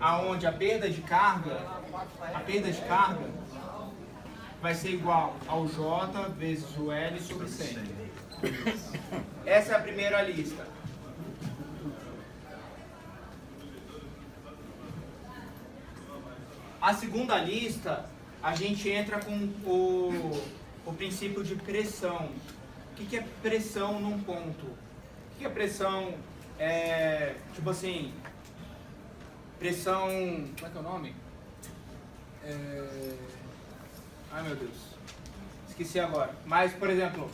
aonde a perda de carga vai ser igual ao J vezes o L sobre 100. Essa é a primeira lista. A segunda lista, a gente entra com o princípio de pressão. O que é pressão num ponto? O que é pressão? Tipo assim, pressão... Como é que é o nome? Ai meu Deus, esqueci agora. Mas, por exemplo,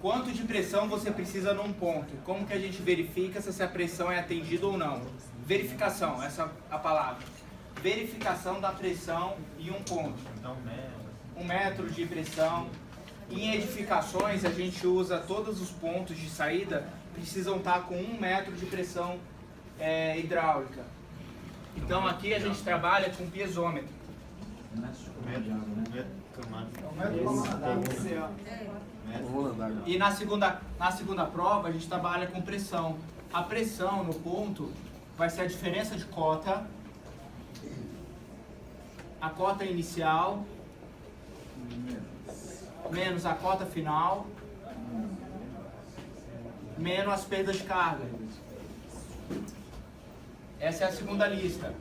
quanto de pressão você precisa num ponto? Como que a gente verifica se essa pressão é atendida ou não? Verificação, essa é a palavra. Verificação da pressão em um ponto. 1 metro de pressão. Em edificações, a gente usa todos os pontos de saída, precisam estar com 1 metro de pressão hidráulica. Então aqui a gente trabalha com piezômetro. E na segunda prova a gente trabalha com pressão. A pressão no ponto vai ser a diferença de cota, a cota inicial menos a cota final menos as perdas de carga. Essa é a segunda lista.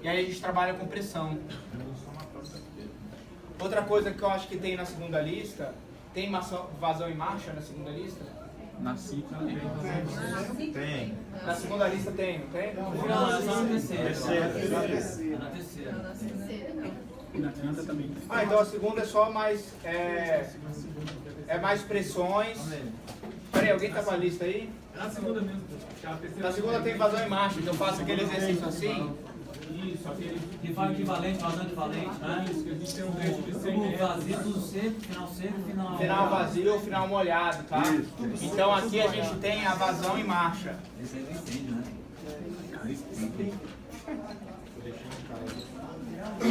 E aí a gente trabalha com pressão. Outra coisa que eu acho que tem na segunda lista, tem vazão em marcha na segunda lista? Na CIC também. Tem. Na segunda lista tem, não tem? Não, é só na terceira. Na terceira. E na quinta também. Então a segunda é só mais... mais pressões. Peraí, alguém tá com a lista aí? Na segunda mesmo. Na segunda tem vazão em marcha, então eu faço aquele exercício assim. Isso, aquele. Que fala equivalente, vazão equivalente, né? Isso, que a gente tem um trecho de 100 Tudo metros. vazio, tudo seco, final Final vazio, final molhado, tá? Então aqui a gente tem a vazão em marcha. Esse aí não entende, né?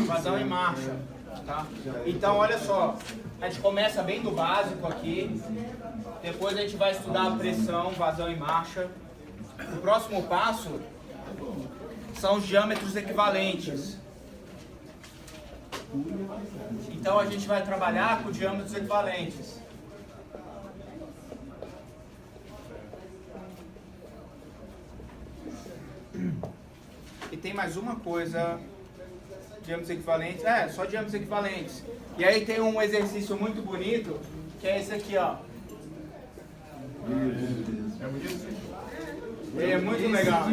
Vazão em marcha, tá? Então olha só, a gente começa bem do básico aqui, depois a gente vai estudar a pressão, vazão em marcha. O próximo passo são os diâmetros equivalentes. Então a gente vai trabalhar com diâmetros equivalentes. E tem mais uma coisa, diâmetros equivalentes, só diâmetros equivalentes. E aí tem um exercício muito bonito, que é esse aqui, ó. Ele é muito legal.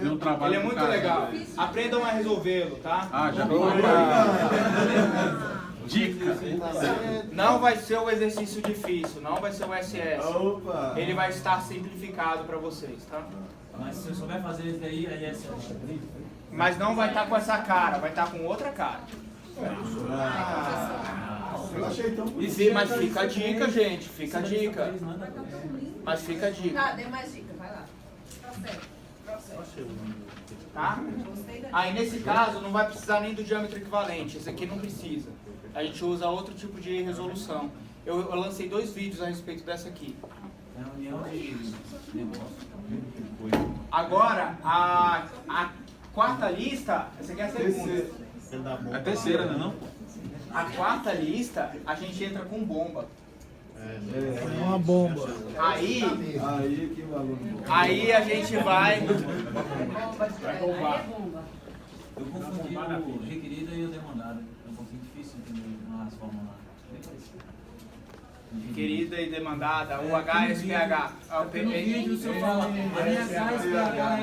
Deu um trabalho. Ele é muito legal. Aprendam a resolvê-lo, tá? Já vi. Dica. Não vai ser o exercício difícil, não vai ser o SS. Opa! Ele vai estar simplificado para vocês, tá? Mas se eu souber fazer isso daí, aí é certo. Mas não vai estar com essa cara, vai estar com outra cara. Eu achei tão bonito. Mas fica a dica, gente, fica a dica. Mas fica a dica. Tá, dê mais dica, vai lá. Processo. Tá? Aí nesse caso não vai precisar nem do diâmetro equivalente, esse aqui não precisa. A gente usa outro tipo de resolução. Eu lancei 2 vídeos a respeito dessa aqui. É a união de negócio. Agora, a quarta lista, essa aqui é a segunda. A terceira, né, não? A quarta lista, a gente entra com bomba. É uma bomba. Aí Que valor. Aí a gente vai... Eu confundi o requerido e o demandado. É um pouquinho difícil entender as fórmulas lá. Bem parecido. Querida e demandada, o HSPH. No vídeo o senhor fala, a minha HSPHR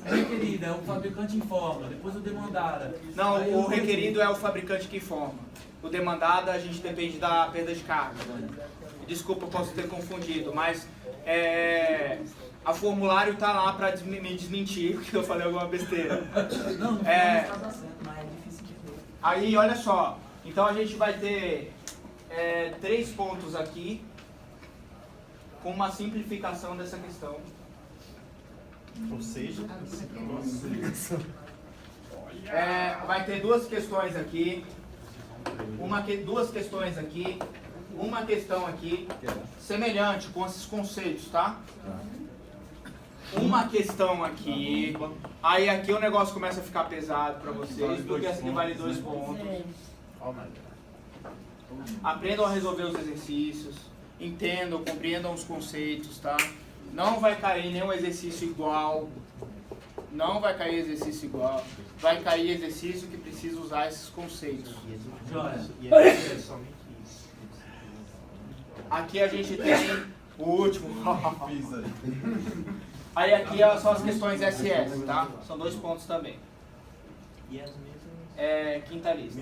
é requerida, é o fabricante informa, depois o demandada. Não, Aí o requerido é o fabricante que informa. O demandado a gente depende da perda de carga. Desculpa, eu posso ter confundido, mas a formulário tá lá para me desmentir, porque eu falei alguma besteira. Não, não tá certo, mas é difícil de ver. Aí, olha só, então a gente vai ter 3 pontos aqui, com uma simplificação dessa questão. Ou seja, Vai ter 2 questões aqui, 2 questões aqui, uma questão aqui, semelhante com esses conceitos, tá? uma questão aqui, aí aqui o negócio começa a ficar pesado para vocês, porque essa aqui vale 2 pontos. Aprendam a resolver os exercícios, entendam, compreendam os conceitos, tá? Não vai cair nenhum exercício igual, não vai cair exercício igual, vai cair exercício que precisa usar esses conceitos. Aqui a gente tem o último. Aí aqui são as questões SS, tá? São 2 pontos também. Quinta lista.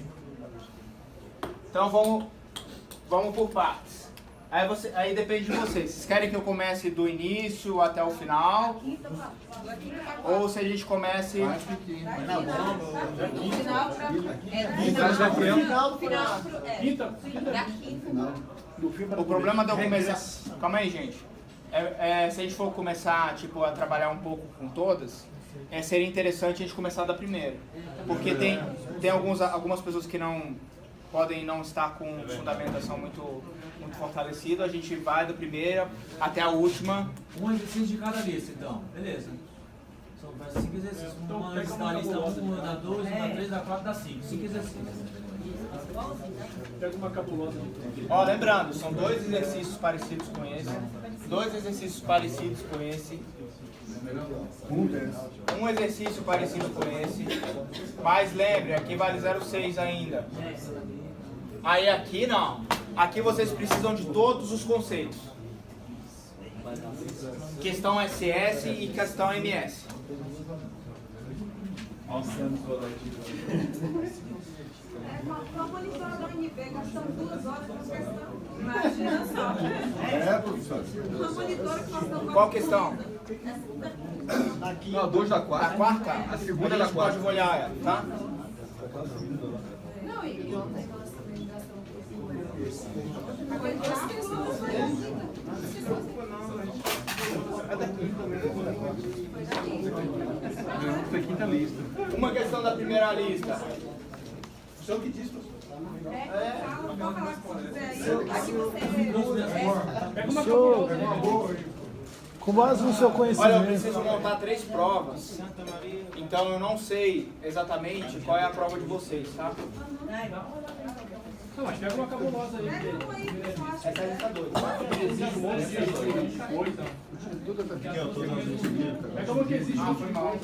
Então vamos por partes. Aí depende de vocês. Vocês querem que eu comece do início até o final? Ou se a gente comece... O problema de eu começar... Calma aí, gente. Se a gente for começar tipo, a trabalhar um pouco com todas, seria interessante a gente começar da primeira. Porque tem algumas pessoas que podem não estar com fundamentação muito fortalecido, a gente vai da primeira até a última. Um exercício de cada lista, então. Beleza. São 5 exercícios. Uma lista da lista 1, da 2, da 3, da 4, da 5. 5 exercícios. Pega uma cabulosa. Ó, lembrando, são 2 exercícios parecidos com esse. 2 exercícios parecidos com esse. Um exercício parecido com esse. Mas lembre, aqui vale 0,6 ainda. Aí aqui não. Aqui vocês precisam de todos os conceitos. Questão SS e questão MS. Uma monitora da UNB gastando 2 horas com questão. Imagina só. Professor. Uma monitora que passou Qual questão? Não, 2 da A 4. quarta? A segunda a da gente pode quarta. olhar ela, tá? Não, e ontem nós também gastamos Foi quinta lista. Uma questão da primeira lista. O senhor que disse, professor? Com base no seu Olha, eu conhecimento. preciso montar 3 provas. Então eu não sei exatamente qual é a prova de vocês, tá? Não, mas pega uma cabulosa aí. Essa é a lista 2. Pega uma que existe. Ah, foi mal.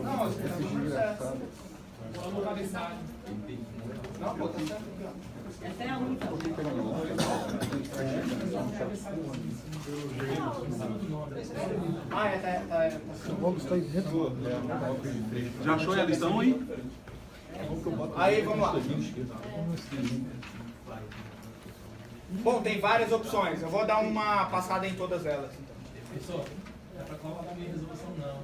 Não, você tá tudo certo. Vou colocar mensagem. Não, pô, tá certo. Essa é a única. Vamos estar dentro. Já achou a lição aí? Aí, vamos lá. Bom, tem várias opções. Eu vou dar uma passada em todas elas. Pessoal, não é pra colar a minha resolução, não.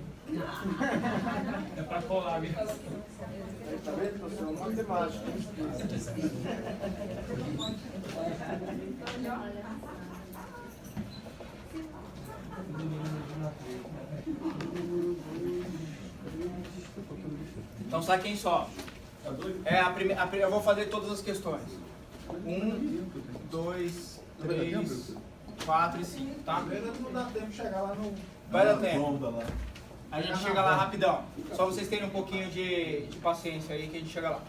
É pra colar a minha resolução. Tá vendo, professor? Matemática. Então saquem só. Eu vou fazer todas as questões. 1, 2, 3, 4 e 5, tá? Não dá tempo de chegar lá no... Vai dar tempo. Onda lá. A gente chega lá rapidão. Só vocês terem um pouquinho de paciência aí que a gente chega lá.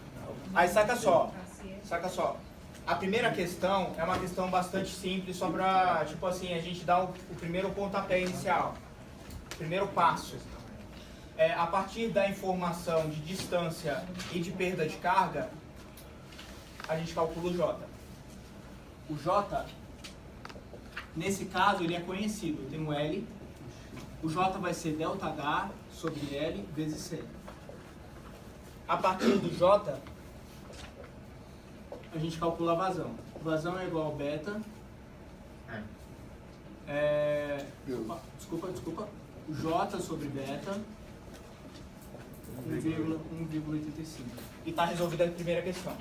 Aí saca só. A primeira questão é uma questão bastante simples, só pra, tipo assim, a gente dar o primeiro pontapé inicial. Primeiro passo. A partir da informação de distância e de perda de carga, a gente calcula o J. O J, nesse caso, ele é conhecido. Tem um L. O J vai ser ΔH sobre L vezes C. A partir do J, a gente calcula a vazão. Vazão é igual a beta. Desculpa. O J sobre beta, 1,85. E está resolvida a primeira questão.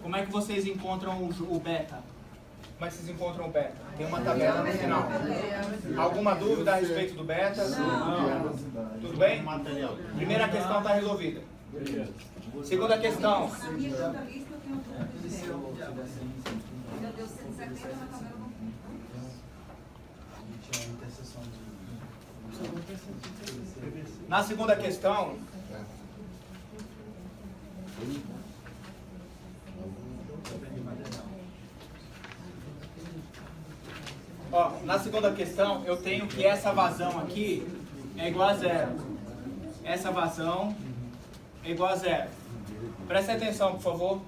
Como é que vocês encontram o beta? Como é que vocês encontram o beta? Tem uma tabela no final. Alguma dúvida a respeito do beta? Não. Tudo bem? Primeira questão está resolvida. Segunda questão. Na minha outra lista eu tenho tudo de zero. Meu Deus, 170 na tabela não tem. Na segunda questão, ó, na segunda questão eu tenho que essa vazão aqui é igual a zero. Essa vazão é igual a zero. Preste atenção, por favor.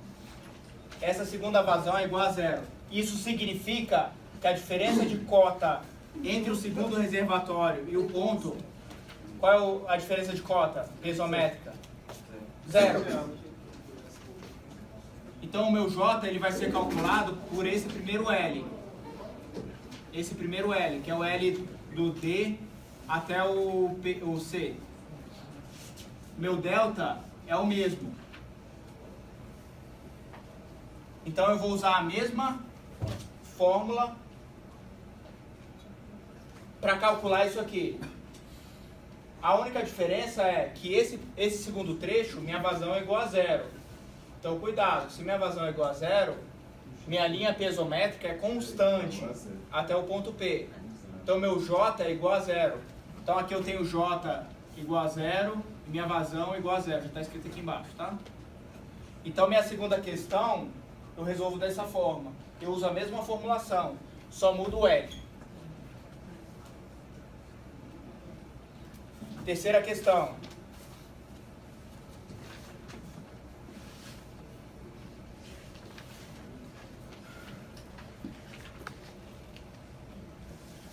Essa segunda vazão é igual a zero. Isso significa que a diferença de cota entre o segundo reservatório e o ponto, qual é a diferença de cota pesométrica? Zero. Então o meu J ele vai ser calculado por esse primeiro L. Esse primeiro L, que é o L do D até o C. Meu delta é o mesmo. Então eu vou usar a mesma fórmula para calcular isso aqui. A única diferença é que esse segundo trecho, minha vazão é igual a zero. Então cuidado, se minha vazão é igual a zero, minha linha pesométrica é constante até o ponto P. Então meu J é igual a zero. Então aqui eu tenho J igual a zero e minha vazão é igual a zero. Já está escrito aqui embaixo, tá? Então minha segunda questão eu resolvo dessa forma. Eu uso a mesma formulação, só mudo o L. Terceira questão.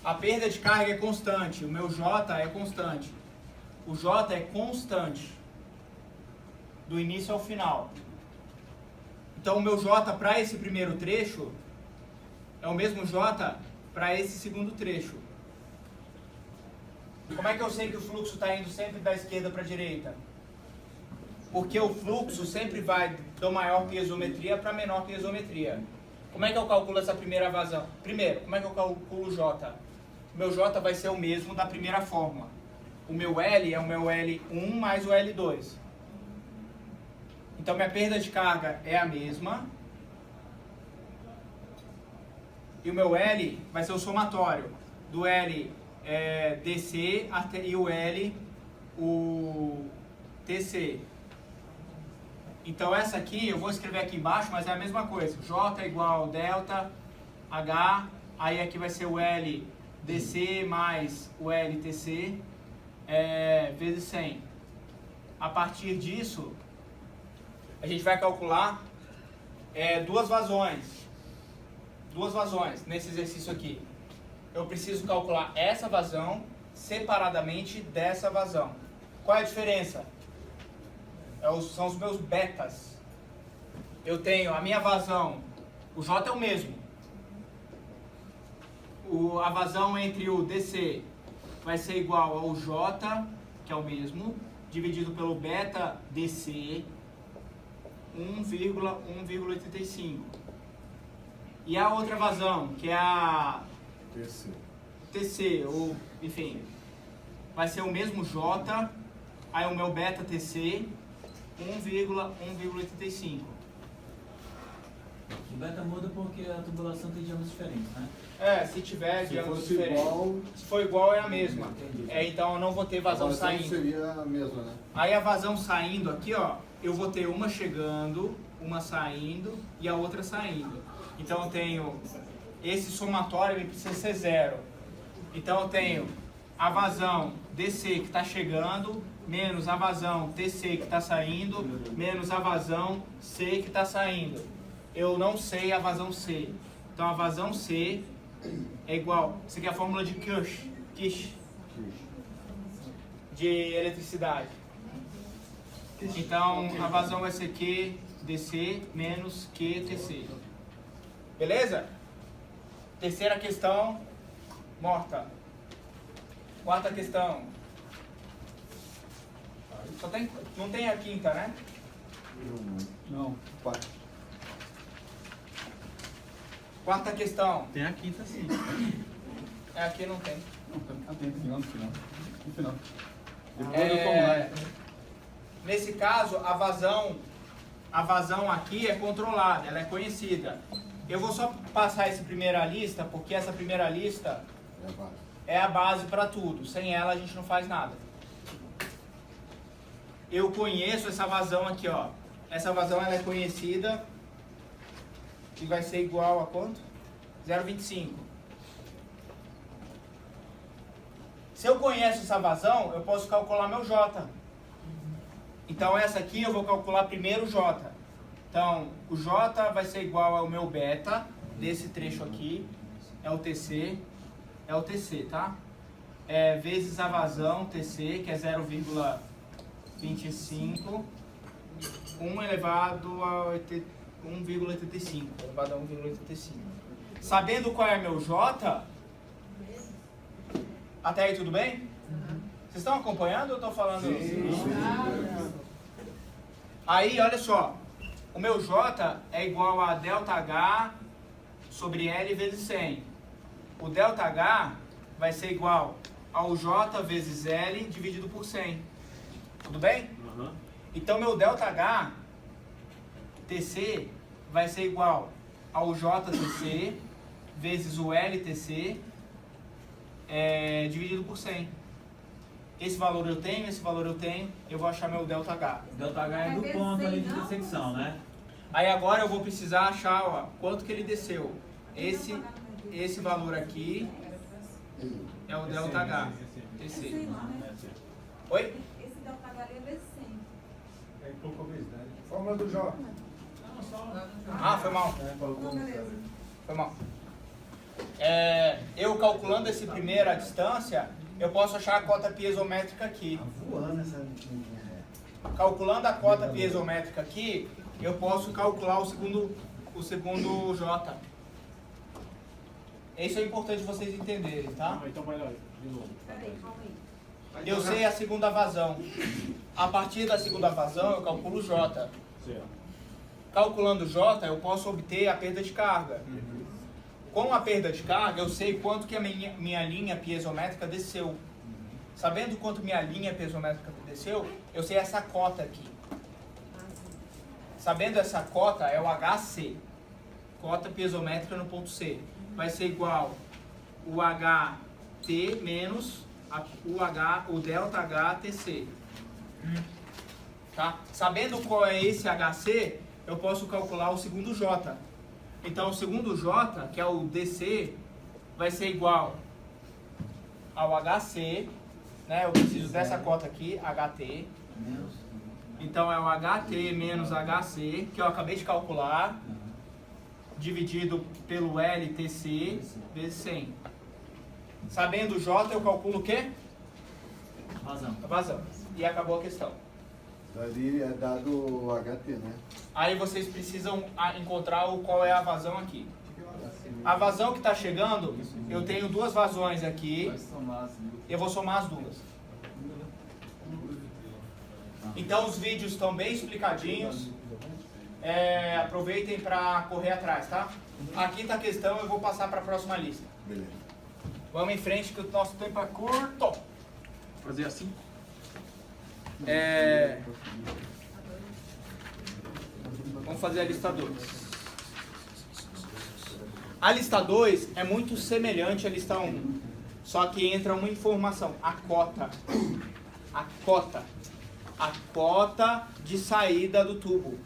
A perda de carga é constante, o meu J é constante. O J é constante, do início ao final. Então o meu J para esse primeiro trecho é o mesmo J para esse segundo trecho. Como é que eu sei que o fluxo está indo sempre da esquerda para a direita? Porque o fluxo sempre vai da maior piezometria para a menor piezometria. Como é que eu calculo essa primeira vazão? Primeiro, como é que eu calculo o J? O meu J vai ser o mesmo da primeira fórmula. O meu L é o meu L1 mais o L2. Então minha perda de carga é a mesma. E o meu L vai ser o somatório do L DC até, e o L o TC. Então essa aqui eu vou escrever aqui embaixo, mas é a mesma coisa. J igual delta H, aí aqui vai ser o L DC mais o L TC vezes 100. A partir disso a gente vai calcular duas vazões nesse exercício aqui. Eu preciso calcular essa vazão separadamente dessa vazão. Qual é a diferença? São os meus betas. Eu tenho a minha vazão, o J é o mesmo. A vazão entre o DC vai ser igual ao J, que é o mesmo, dividido pelo beta DC, 1,85. E a outra vazão, que é a TC, ou enfim, vai ser o mesmo J, aí o meu beta TC, 1,85. O beta muda porque a tubulação tem diâmetros diferentes, né? Se tiver diâmetro fosse diferente. igual- Se for igual, é a mesma. Entendi. Então eu não vou ter vazão saindo. Seria a mesma, né? Aí a vazão saindo aqui, ó, eu vou ter uma chegando, uma saindo e a outra saindo. Então eu tenho esse somatório, ele precisa ser zero. Então eu tenho a vazão DC que está chegando, menos a vazão TC que está saindo, menos a vazão C que está saindo. Eu não sei a vazão C. Então a vazão C é igual, isso aqui é a fórmula de Kirch de eletricidade. Então a vazão vai ser Q DC menos Q TC. Beleza? Terceira questão, morta. Quarta questão. Não tem a quinta, né? Não. Quarta questão. Tem a quinta sim. Aqui não tem. Não, tem no final. No final. Depois do formulário. Nesse caso, a vazão aqui é controlada, ela é conhecida. Eu vou só passar essa primeira lista, porque essa primeira lista é a base para tudo. Sem ela a gente não faz nada. Eu conheço essa vazão aqui, ó. Essa vazão ela é conhecida e vai ser igual a quanto? 0,25. Se eu conheço essa vazão, eu posso calcular meu J. Então essa aqui eu vou calcular primeiro o J. Então o J vai ser igual ao meu beta, desse trecho aqui, é o TC, tá? Vezes a vazão TC, que é 0,25, 1 elevado a 1,85, elevado a 1,85. Sabendo qual é meu J, até aí tudo bem? Vocês estão acompanhando ou eu estou falando? Sim. Aí, olha só, o meu J é igual a ΔH sobre L vezes 100. O ΔH vai ser igual ao J vezes L dividido por 100. Tudo bem? Uhum. Então, meu ΔH TC vai ser igual ao JTC vezes o LTC dividido por 100. Esse valor eu tenho, esse valor eu tenho, eu vou achar meu ΔH. O ΔH é do ponto ali de intersecção, né? Aí agora eu vou precisar achar, ó, quanto que ele desceu. Esse valor aqui é o ΔH. TC. Oi? Esse ΔH é vezes 100. É pouco obesidade. Fórmula do J. Ah, foi mal. Foi mal. Eu calculando essa primeira distância, eu posso achar a cota piezométrica aqui. Voando essa linha. Calculando a cota piezométrica aqui, eu posso calcular o segundo J. Isso é importante vocês entenderem, tá? Então vai lá, de novo. Peraí, calma aí. Eu sei a segunda vazão. A partir da segunda vazão, eu calculo o J. Certo. Calculando o J, eu posso obter a perda de carga. Com a perda de carga, eu sei quanto que a minha linha piezométrica desceu. Sabendo quanto minha linha piezométrica desceu, eu sei essa cota aqui. Sabendo essa cota, é o HC. Cota piezométrica no ponto C. Vai ser igual o HT menos o ΔHTC. Tá? Sabendo qual é esse HC, eu posso calcular o segundo J. Então, o segundo J, que é o DC, vai ser igual ao HC, né? Eu preciso dessa cota aqui, HT. Então, é o HT menos HC, que eu acabei de calcular, dividido pelo LTC vezes 100. Sabendo o J, eu calculo o quê? Vazão. A vazão. E acabou a questão. Dali é dado o HT, né? Aí vocês precisam encontrar qual é a vazão aqui. A vazão que está chegando, eu tenho duas vazões aqui. Eu vou somar as duas. Então os vídeos estão bem explicadinhos. Aproveitem para correr atrás, tá? Aqui está a questão, eu vou passar para a próxima lista. Beleza. Vamos em frente que o nosso tempo é curto. Fazer assim? Vamos fazer a lista 2. A lista 2 é muito semelhante à lista 1. Só que entra uma informação. A cota. A cota de saída do tubo.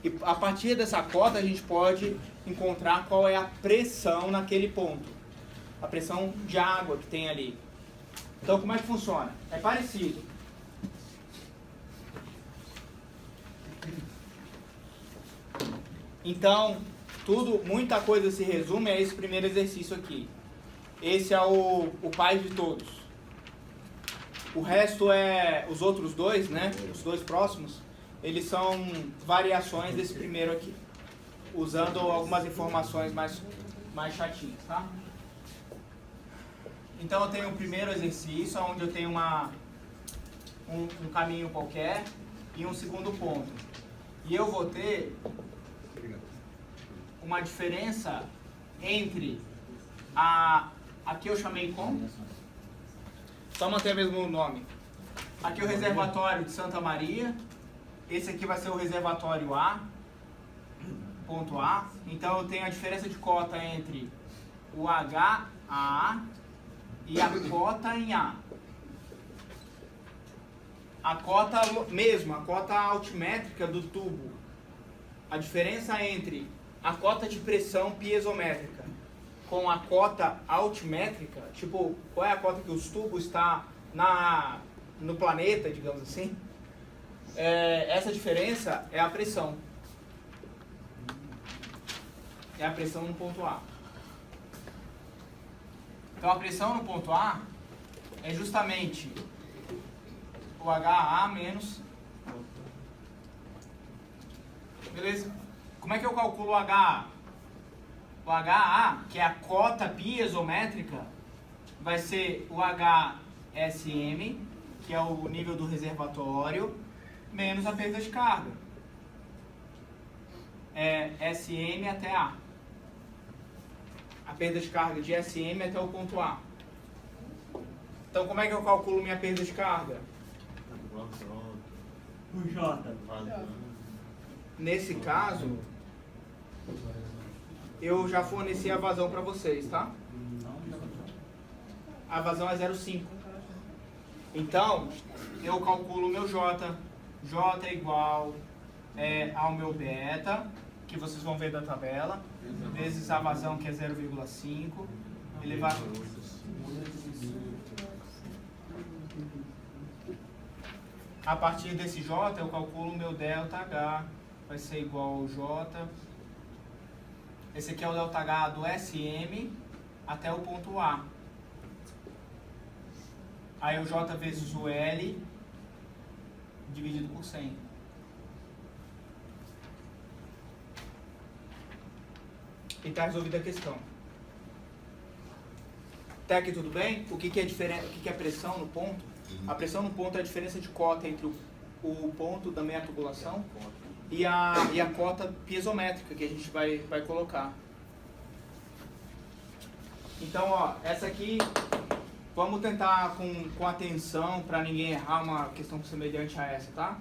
E a partir dessa cota a gente pode encontrar qual é a pressão naquele ponto. A pressão de água que tem ali. Então como é que funciona? É parecido. Então, muita coisa se resume a esse primeiro exercício aqui. Esse é o pai de todos. O resto os outros dois, né? Os dois próximos, eles são variações desse primeiro aqui. Usando algumas informações mais chatinhas, tá? Então eu tenho o primeiro exercício, onde eu tenho um caminho qualquer e um segundo ponto. E eu vou ter uma diferença entre aqui eu chamei como? Só manter mesmo o nome. Aqui é o reservatório de Santa Maria. Esse aqui vai ser o reservatório A, ponto A. Então eu tenho a diferença de cota entre o HA e a cota em A. A cota mesmo, a cota altimétrica do tubo. A diferença entre a cota de pressão piezométrica com a cota altimétrica, tipo, qual é a cota que os tubos está no planeta, digamos assim, essa diferença é a pressão. É a pressão no ponto A. Então a pressão no ponto A é justamente o HA menos... Beleza? Como é que eu calculo o HA? O HA, que é a cota piezométrica, vai ser o HSM, que é o nível do reservatório, menos a perda de carga. É SM até A. A perda de carga de SM até o ponto A. Então, como é que eu calculo minha perda de carga? O J. Nesse caso, eu já forneci a vazão para vocês, tá? A vazão é 0,5. Então, eu calculo o meu J. J é igual ao meu beta, que vocês vão ver da tabela, vezes a vazão, que é 0,5, elevado... A partir desse J, eu calculo o meu ΔH, vai ser igual ao J. Esse aqui é o ΔH do SM até o ponto A. Aí o J vezes o L dividido por 100. E está resolvida a questão. Até aqui tudo bem? O que é diferente? O que é pressão no ponto? A pressão no ponto é a diferença de cota entre o ponto da meia tubulação e a cota piezométrica que a gente vai colocar. Então, ó, essa aqui, vamos tentar com atenção para ninguém errar uma questão semelhante a essa, tá?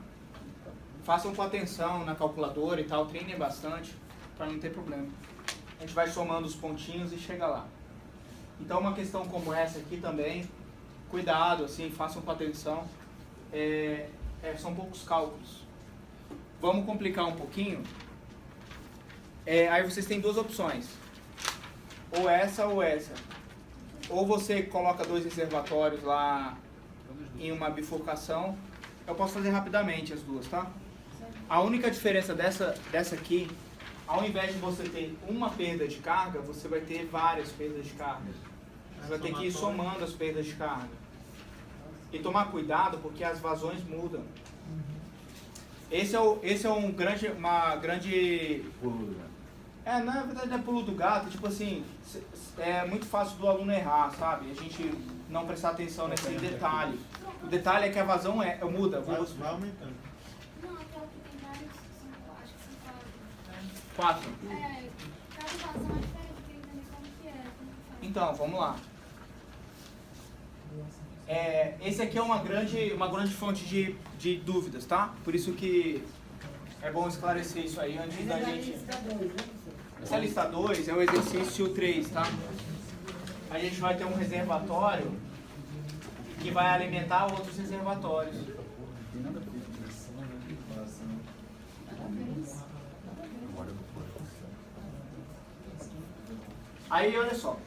Façam com atenção na calculadora e tal, treinem bastante para não ter problema. A gente vai somando os pontinhos e chega lá. Então, uma questão como essa aqui também, cuidado, assim, façam com atenção. São poucos cálculos. Vamos complicar um pouquinho. Aí vocês têm duas opções. Ou essa ou essa. Ou você coloca dois reservatórios lá em uma bifurcação. Eu posso fazer rapidamente as duas, tá? A única diferença dessa aqui, ao invés de você ter uma perda de carga, você vai ter várias perdas de carga. Você vai ter que ir somando as perdas de carga. E tomar cuidado porque as vazões mudam. Esse é uma grande... na verdade não é pulo do gato, tipo assim, é muito fácil do aluno errar, sabe? A gente não prestar atenção nesse detalhe. O detalhe é que a vazão muda. Vai aumentando. Não, aquela que tem vários, acho que são 4. 4. Cada vazão é diferente, eu queria entender como que é. Então, vamos lá. Esse aqui é uma grande fonte de dúvidas, tá? Por isso que é bom esclarecer isso aí antes da gente... Essa lista 2 é o exercício 3, tá? A gente vai ter um reservatório que vai alimentar outros reservatórios. Aí, olha só.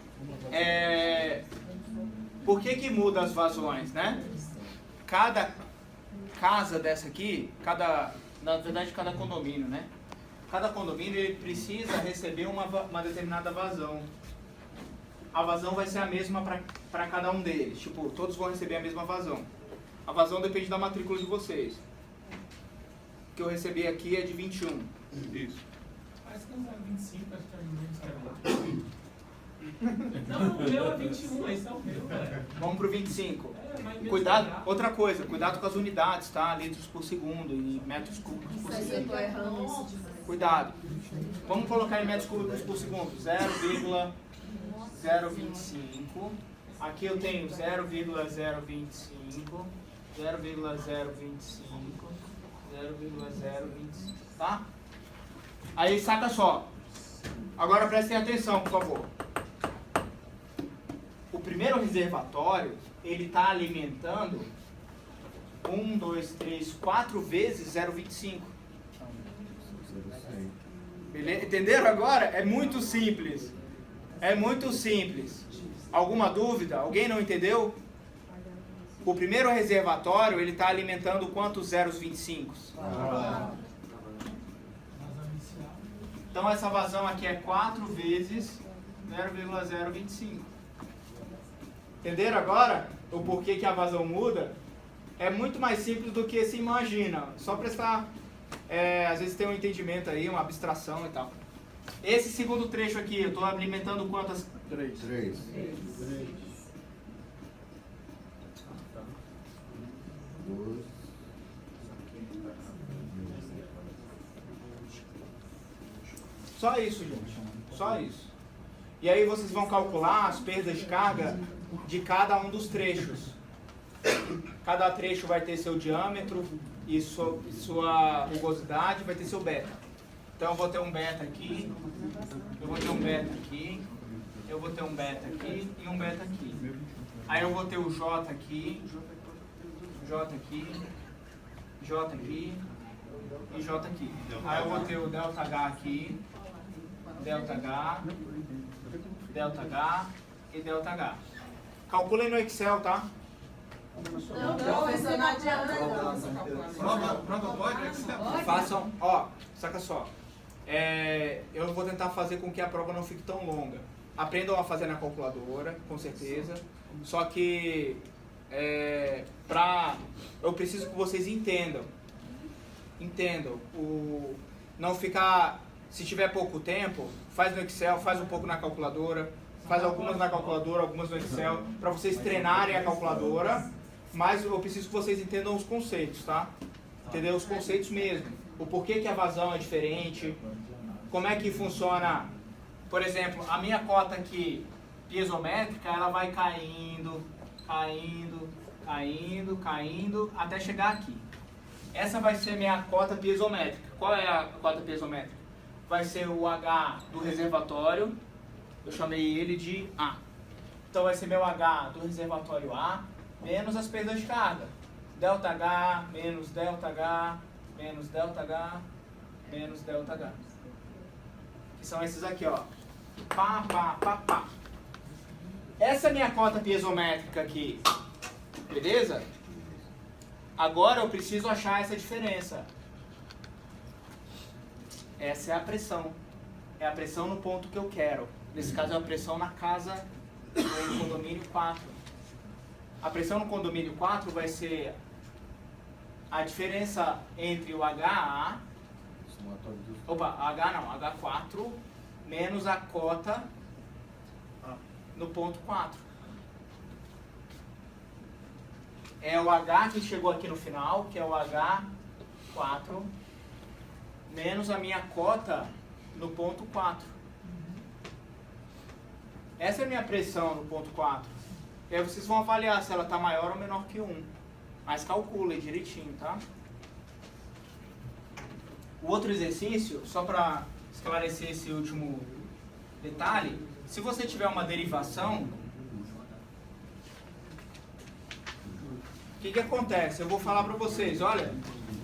Por que muda as vazões, né? Cada casa dessa aqui, na verdade cada condomínio, né? Cada condomínio ele precisa receber uma determinada vazão. A vazão vai ser a mesma para cada um deles. Tipo, todos vão receber a mesma vazão. A vazão depende da matrícula de vocês. O que eu recebi aqui é de 21. Isso. Parece que não é 25, acho que é menos. Não, o meu é 21, esse é o meu, cara. Vamos pro 25. Mas Cuidado, outra coisa, cuidado com as unidades, tá? Litros por segundo e metros cúbicos por segundo. Cuidado. Vamos colocar em metros cúbicos por segundo. 0,025. Aqui eu tenho 0,025. 0,025, 0,025, tá? Aí saca só. Agora prestem atenção, por favor. O primeiro reservatório, ele está alimentando 1, 2, 3, 4 vezes 0,25. Beleza? Entenderam agora? É muito simples. É muito simples. Alguma dúvida? Alguém não entendeu? O primeiro reservatório, ele está alimentando quantos 0,25? Então essa vazão aqui é 4 vezes 0,025. Entenderam agora o porquê que a vazão muda? É muito mais simples do que se imagina. Só prestar, às vezes tem um entendimento aí, uma abstração e tal. Esse segundo trecho aqui, eu estou alimentando quantas? 3. 3. Só isso, gente. Só isso. E aí vocês vão calcular as perdas de carga de cada um dos trechos. Cada trecho vai ter seu diâmetro e sua rugosidade, vai ter seu beta. Então eu vou ter um beta aqui, eu vou ter um beta aqui, eu vou ter um beta aqui e um beta aqui. Aí eu vou ter o J aqui, J aqui, J aqui e J aqui. Aí eu vou ter o ΔH aqui, ΔH, ΔH e ΔH. Calculem no Excel, tá? Não, professor, não adianta Prova pode? Façam, ó, saca só. Eu vou tentar fazer com que a prova não fique tão longa. Aprendam a fazer na calculadora, com certeza. Só que eu preciso que vocês entendam. Não ficar, se tiver pouco tempo, faz no Excel, faz um pouco na calculadora, faz algumas na calculadora, algumas no Excel, para vocês treinarem a calculadora, mas eu preciso que vocês entendam os conceitos, tá? Entender os conceitos mesmo. O porquê que a vazão é diferente, como é que funciona, por exemplo, a minha cota aqui, piezométrica, ela vai caindo, caindo, caindo, caindo, até chegar aqui. Essa vai ser minha cota piezométrica. Qual é a cota piezométrica? Vai ser o H do reservatório, eu chamei ele de A. Então vai ser meu H do reservatório A, menos as perdas de carga. ΔH, menos ΔH, menos ΔH, menos ΔH. Que são esses aqui, ó. Pá, pá, pá, pá. Essa é minha cota piezométrica aqui. Beleza? Agora eu preciso achar essa diferença. Essa é a pressão. É a pressão no ponto que eu quero. Nesse caso é a pressão na casa do condomínio 4. A pressão no condomínio 4 vai ser a diferença entre o HA, H4, menos a cota no ponto 4. É o H que chegou aqui no final, que é o H4, menos a minha cota no ponto 4. Essa é a minha pressão no ponto 4. E aí vocês vão avaliar se ela está maior ou menor que 1. Mas calculem direitinho, tá? O outro exercício, só para esclarecer esse último detalhe, se você tiver uma derivação, o que acontece? Eu vou falar para vocês, olha,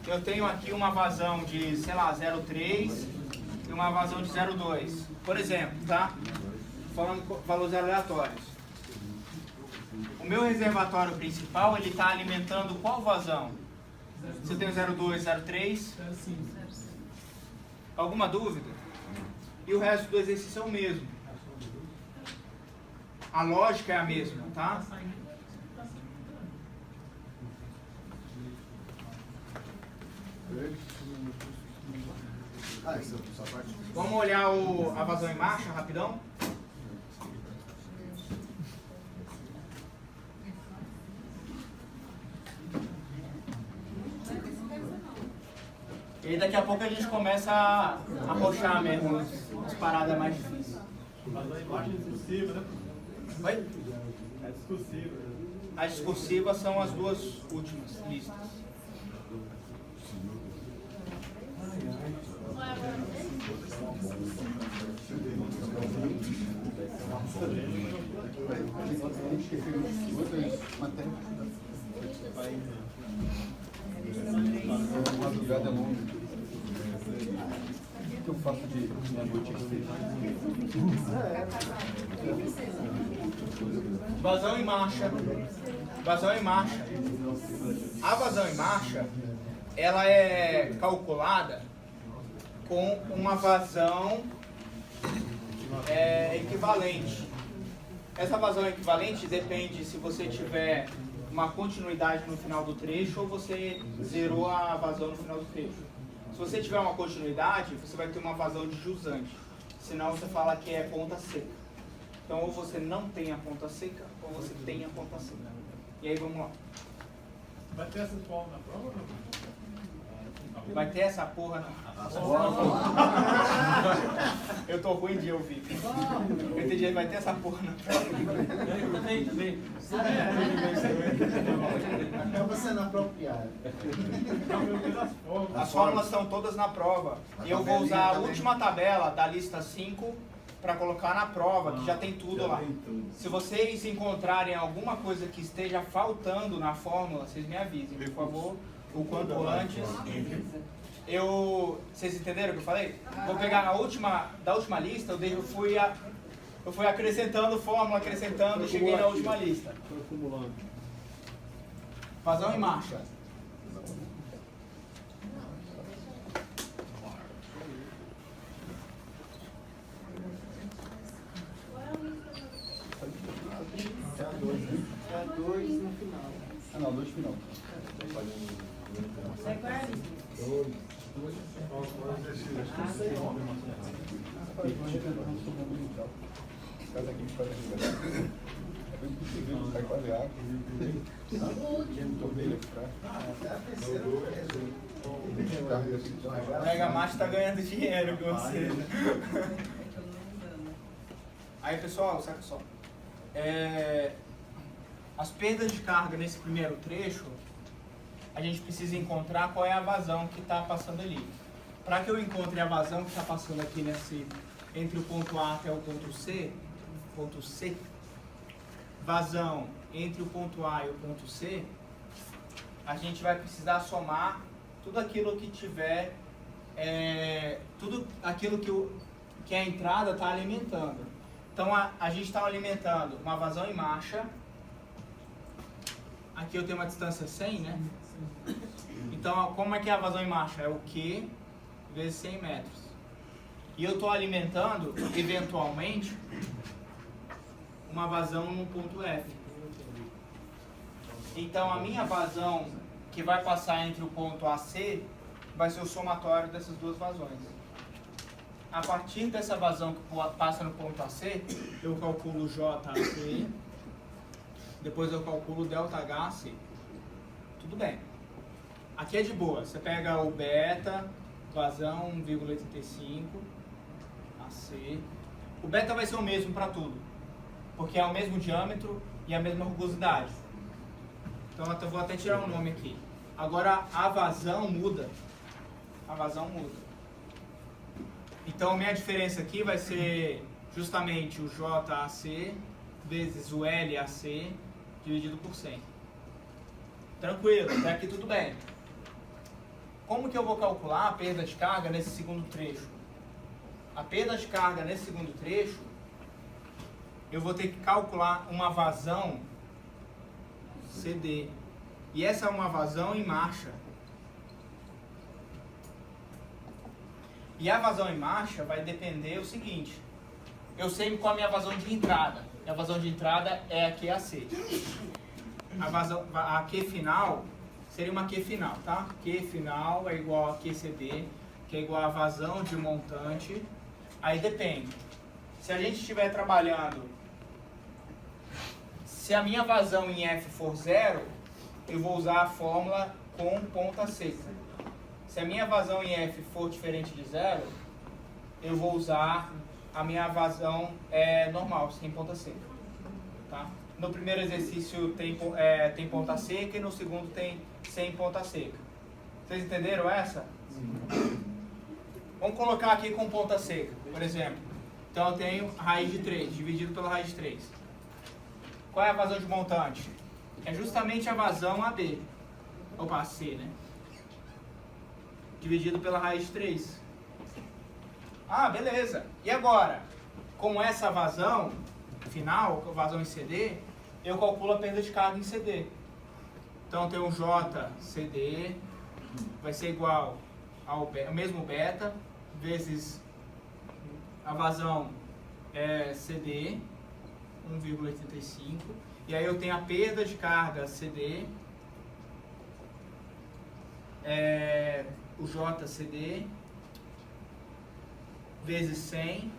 eu tenho aqui uma vazão de, sei lá, 0,3 e uma vazão de 0,2, por exemplo, tá? Falando valores aleatórios. O meu reservatório principal, ele está alimentando qual vazão? Se eu tenho 0,2, 0,3? Alguma dúvida? E o resto do exercício é o mesmo. A lógica é a mesma, tá? Vamos olhar a vazão em marcha, rapidão? E daqui a pouco a gente começa a arrochar mesmo as paradas mais difíceis. Vazão em marcha é discussível, né? Oi? É discussível. As discursivas são as duas últimas listas. Madrugada longa. O que eu faço de meia-noite Vazão em marcha. Vazão em marcha. A vazão em marcha, ela é calculada com uma vazão equivalente. Essa vazão equivalente depende se você tiver uma continuidade no final do trecho ou você zerou a vazão no final do trecho. Se você tiver uma continuidade, você vai ter uma vazão de jusante. Senão você fala que é ponta seca. Então ou você não tem a ponta seca ou você tem a ponta seca. E aí vamos lá. Vai ter essa forma na prova ou não? Vai ter essa porra na... Eu tô ruim de ouvir. Eu entendi, vai ter essa porra na prova. Eu tenho também. Acaba sendo apropriado. As fórmulas estão todas na prova. E eu vou usar a última tabela da lista 5 para colocar na prova, que já tem tudo lá. Se vocês encontrarem alguma coisa que esteja faltando na fórmula, vocês me avisem, por favor, o quanto antes. Vocês entenderam o que eu falei? Vou pegar da última lista, eu fui acrescentando fórmula, acrescentando e cheguei na última lista. Vazão em marcha. É 2 no final. Ah, não, 2 no final. O Mega Mate tá ganhando dinheiro com você, né? Aí pessoal, saca só. As perdas de carga nesse primeiro trecho, a gente precisa encontrar qual é a vazão que está passando ali. Para que eu encontre a vazão que está passando aqui entre o ponto A até o ponto C, vazão entre o ponto A e o ponto C, a gente vai precisar somar tudo aquilo que tiver, tudo aquilo que a entrada está alimentando. Então a gente está alimentando uma vazão em marcha. Aqui eu tenho uma distância 100, né? Então, como é que é a vazão em marcha? É o Q vezes 100 metros. E eu estou alimentando, eventualmente, uma vazão no ponto F. Então, a minha vazão que vai passar entre o ponto AC vai ser o somatório dessas duas vazões. A partir dessa vazão que passa no ponto AC, eu calculo JAC. Depois eu calculo ΔHC. Tudo bem. Aqui é de boa. Você pega o beta, vazão 1,85, AC. O beta vai ser o mesmo para tudo, porque é o mesmo diâmetro e a mesma rugosidade. Então eu vou até tirar um nome aqui. Agora a vazão muda. A vazão muda. Então a minha diferença aqui vai ser justamente o JAC vezes o LAC dividido por 100. Tranquilo, até aqui tudo bem. Como que eu vou calcular a perda de carga nesse segundo trecho? A perda de carga nesse segundo trecho, eu vou ter que calcular uma vazão CD. E essa é uma vazão em marcha. E a vazão em marcha vai depender do seguinte. Eu sei qual é a minha vazão de entrada. E a vazão de entrada é a QAC. A Q final seria uma Q final, tá? Q final é igual a QCD, que é igual a vazão de montante. Aí depende. Se a gente estiver trabalhando, se a minha vazão em F for 0, eu vou usar a fórmula com ponta seca. Se a minha vazão em F for diferente de 0, eu vou usar a minha vazão normal, sem ponta seca. Tá? no primeiro exercício tem ponta seca e no segundo tem sem ponta seca. Vocês entenderam essa? Vamos colocar aqui com ponta seca, por exemplo. Então eu tenho raiz de 3, dividido pela raiz de 3. Qual é a vazão de montante? É justamente a vazão AB. Opa, C, né? Dividido pela raiz de 3. Ah, beleza. E agora? Com essa vazão final, vazão em CD, eu calculo a perda de carga em CD. Então eu tenho um JCD, vai ser igual ao mesmo beta, vezes a vazão CD, 1,85. E aí eu tenho a perda de carga CD, o JCD, vezes 100,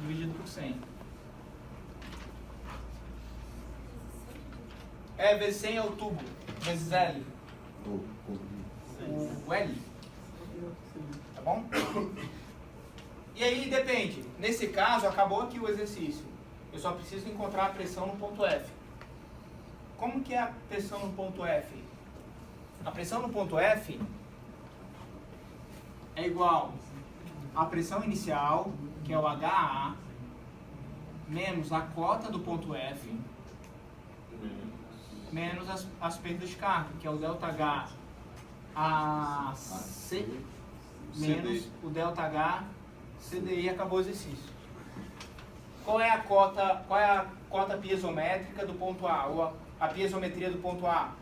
dividido por 100. Vezes 100 é o tubo, vezes L. O L. Tá bom? E aí depende. Nesse caso, acabou aqui o exercício. Eu só preciso encontrar a pressão no ponto F. Como que é a pressão no ponto F? A pressão no ponto F é igual à pressão inicial, que é o HA, menos a cota do ponto F, menos as perdas de carga, que é o ΔH AC, menos o ΔH CDI. E acabou o exercício. Qual é a cota piezométrica do ponto A? Ou a piezometria do ponto A?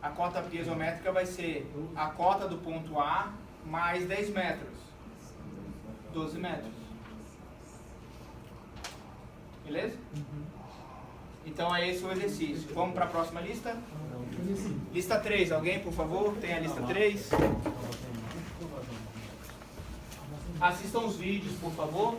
A cota piezométrica vai ser a cota do ponto A mais 10 metros. 12 metros. Beleza? Então é esse o exercício. Vamos para a próxima lista? Lista 3. Alguém, por favor? Tem a lista 3. Assistam os vídeos, por favor.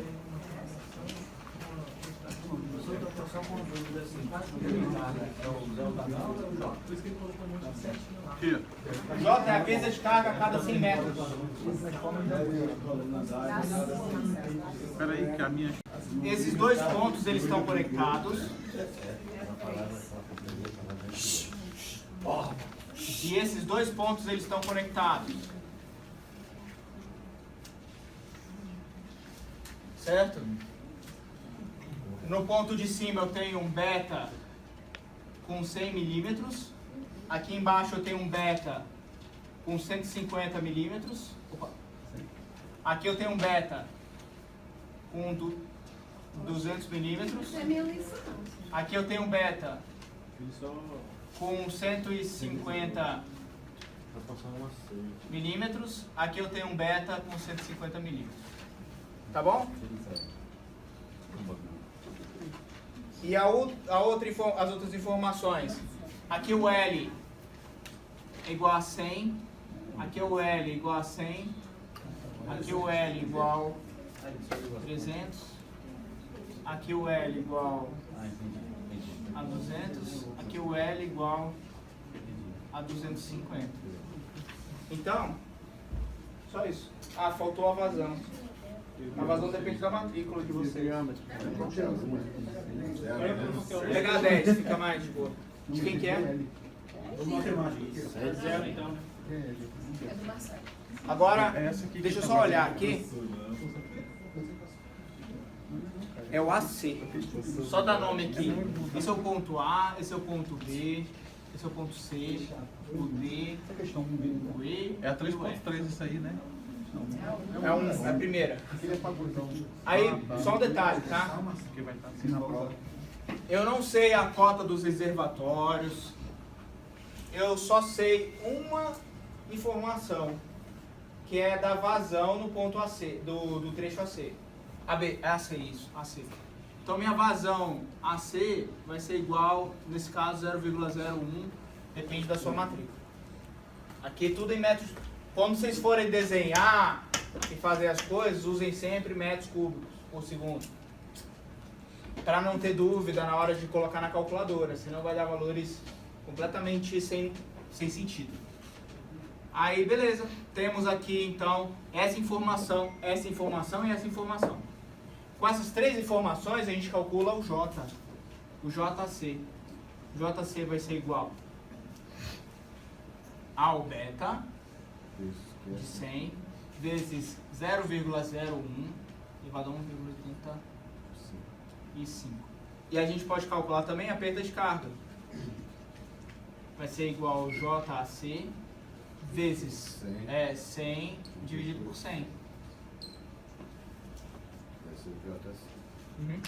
O J é a perda de carga a cada 100 metros. Espera aí, que a minha... Esses dois pontos eles estão conectados. E esses dois pontos eles estão conectados. Certo? No ponto de cima eu tenho um beta com 100 milímetros. Aqui embaixo eu tenho um beta com 150 milímetros. Aqui eu tenho um beta com 200 milímetros. Aqui eu tenho um beta com 150 milímetros. Aqui eu tenho um beta com 150 milímetros. Tá bom? E as outras informações. Aqui o L é igual a 100. Aqui o L é igual a 100. Aqui o L é igual a 300. Aqui o L é igual a 200. Aqui o L é igual a 250. Então, só isso. Ah, faltou a vazão. A vazão depende da matrícula de vocês. Pegar 10, fica mais de boa. De quem que é? Zero, então. Agora, deixa eu só olhar aqui. É o AC. Só dá nome aqui. Esse é o ponto A, esse é o ponto B, esse é o ponto C, o D, o E. É a 3.3 isso aí, né? É a primeira. Aí, só um detalhe, tá? Que vai estar assim na prova. Eu não sei a cota dos reservatórios. Eu só sei uma informação, que é da vazão no ponto AC, do trecho AC. AB, AC, isso, AC. Então minha vazão AC vai ser igual, nesse caso, 0,01, depende da sua matrícula. Aqui tudo em metros. Quando vocês forem desenhar e fazer as coisas, usem sempre metros cúbicos por segundo. Para não ter dúvida na hora de colocar na calculadora, senão vai dar valores completamente sem sentido. Aí, beleza. Temos aqui, então, essa informação e essa informação. Com essas três informações, a gente calcula o J, o JC. JC vai ser igual ao beta de 100 vezes 0,01 elevado a 1,85. E a gente pode calcular também a perda de carga. Vai ser igual ao JAC vezes 100 dividido por 100. Vai ser JC. Uhum.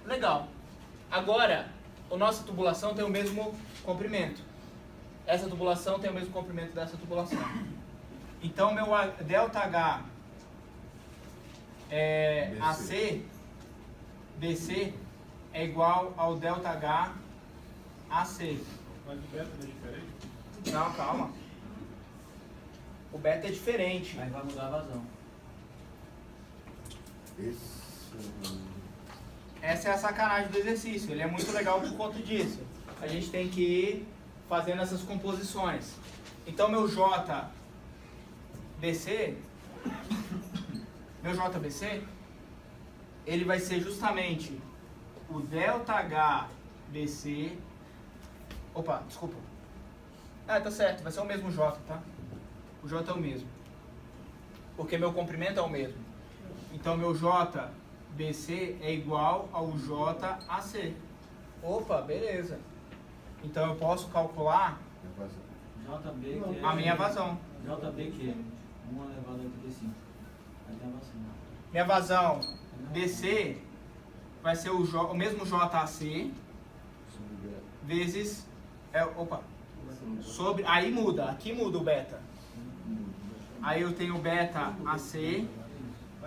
Legal. Agora, a nossa tubulação tem o mesmo comprimento. Essa tubulação tem o mesmo comprimento dessa tubulação. Então, meu ΔH AC, BC, é igual ao ΔH AC. Mas o beta é diferente? Não, calma. O beta é diferente. Aí vai mudar a vazão. Essa é a sacanagem do exercício. Ele é muito legal por conta disso. A gente tem que ir fazendo essas composições. Então, meu JBC, ele vai ser justamente o ΔHBC. Opa, desculpa. Ah, tá certo, vai ser o mesmo J, tá? O J é o mesmo. Porque meu comprimento é o mesmo. Então, meu JBC é igual ao JAC. Opa, beleza. Então, eu posso calcular JB que é... a minha vazão. JB que é 1 elevado a 85. Aí tem a vazão. Minha vazão BC vai ser o mesmo JAC vezes... sobre, aí muda, aqui muda o beta. Aí eu tenho beta AC,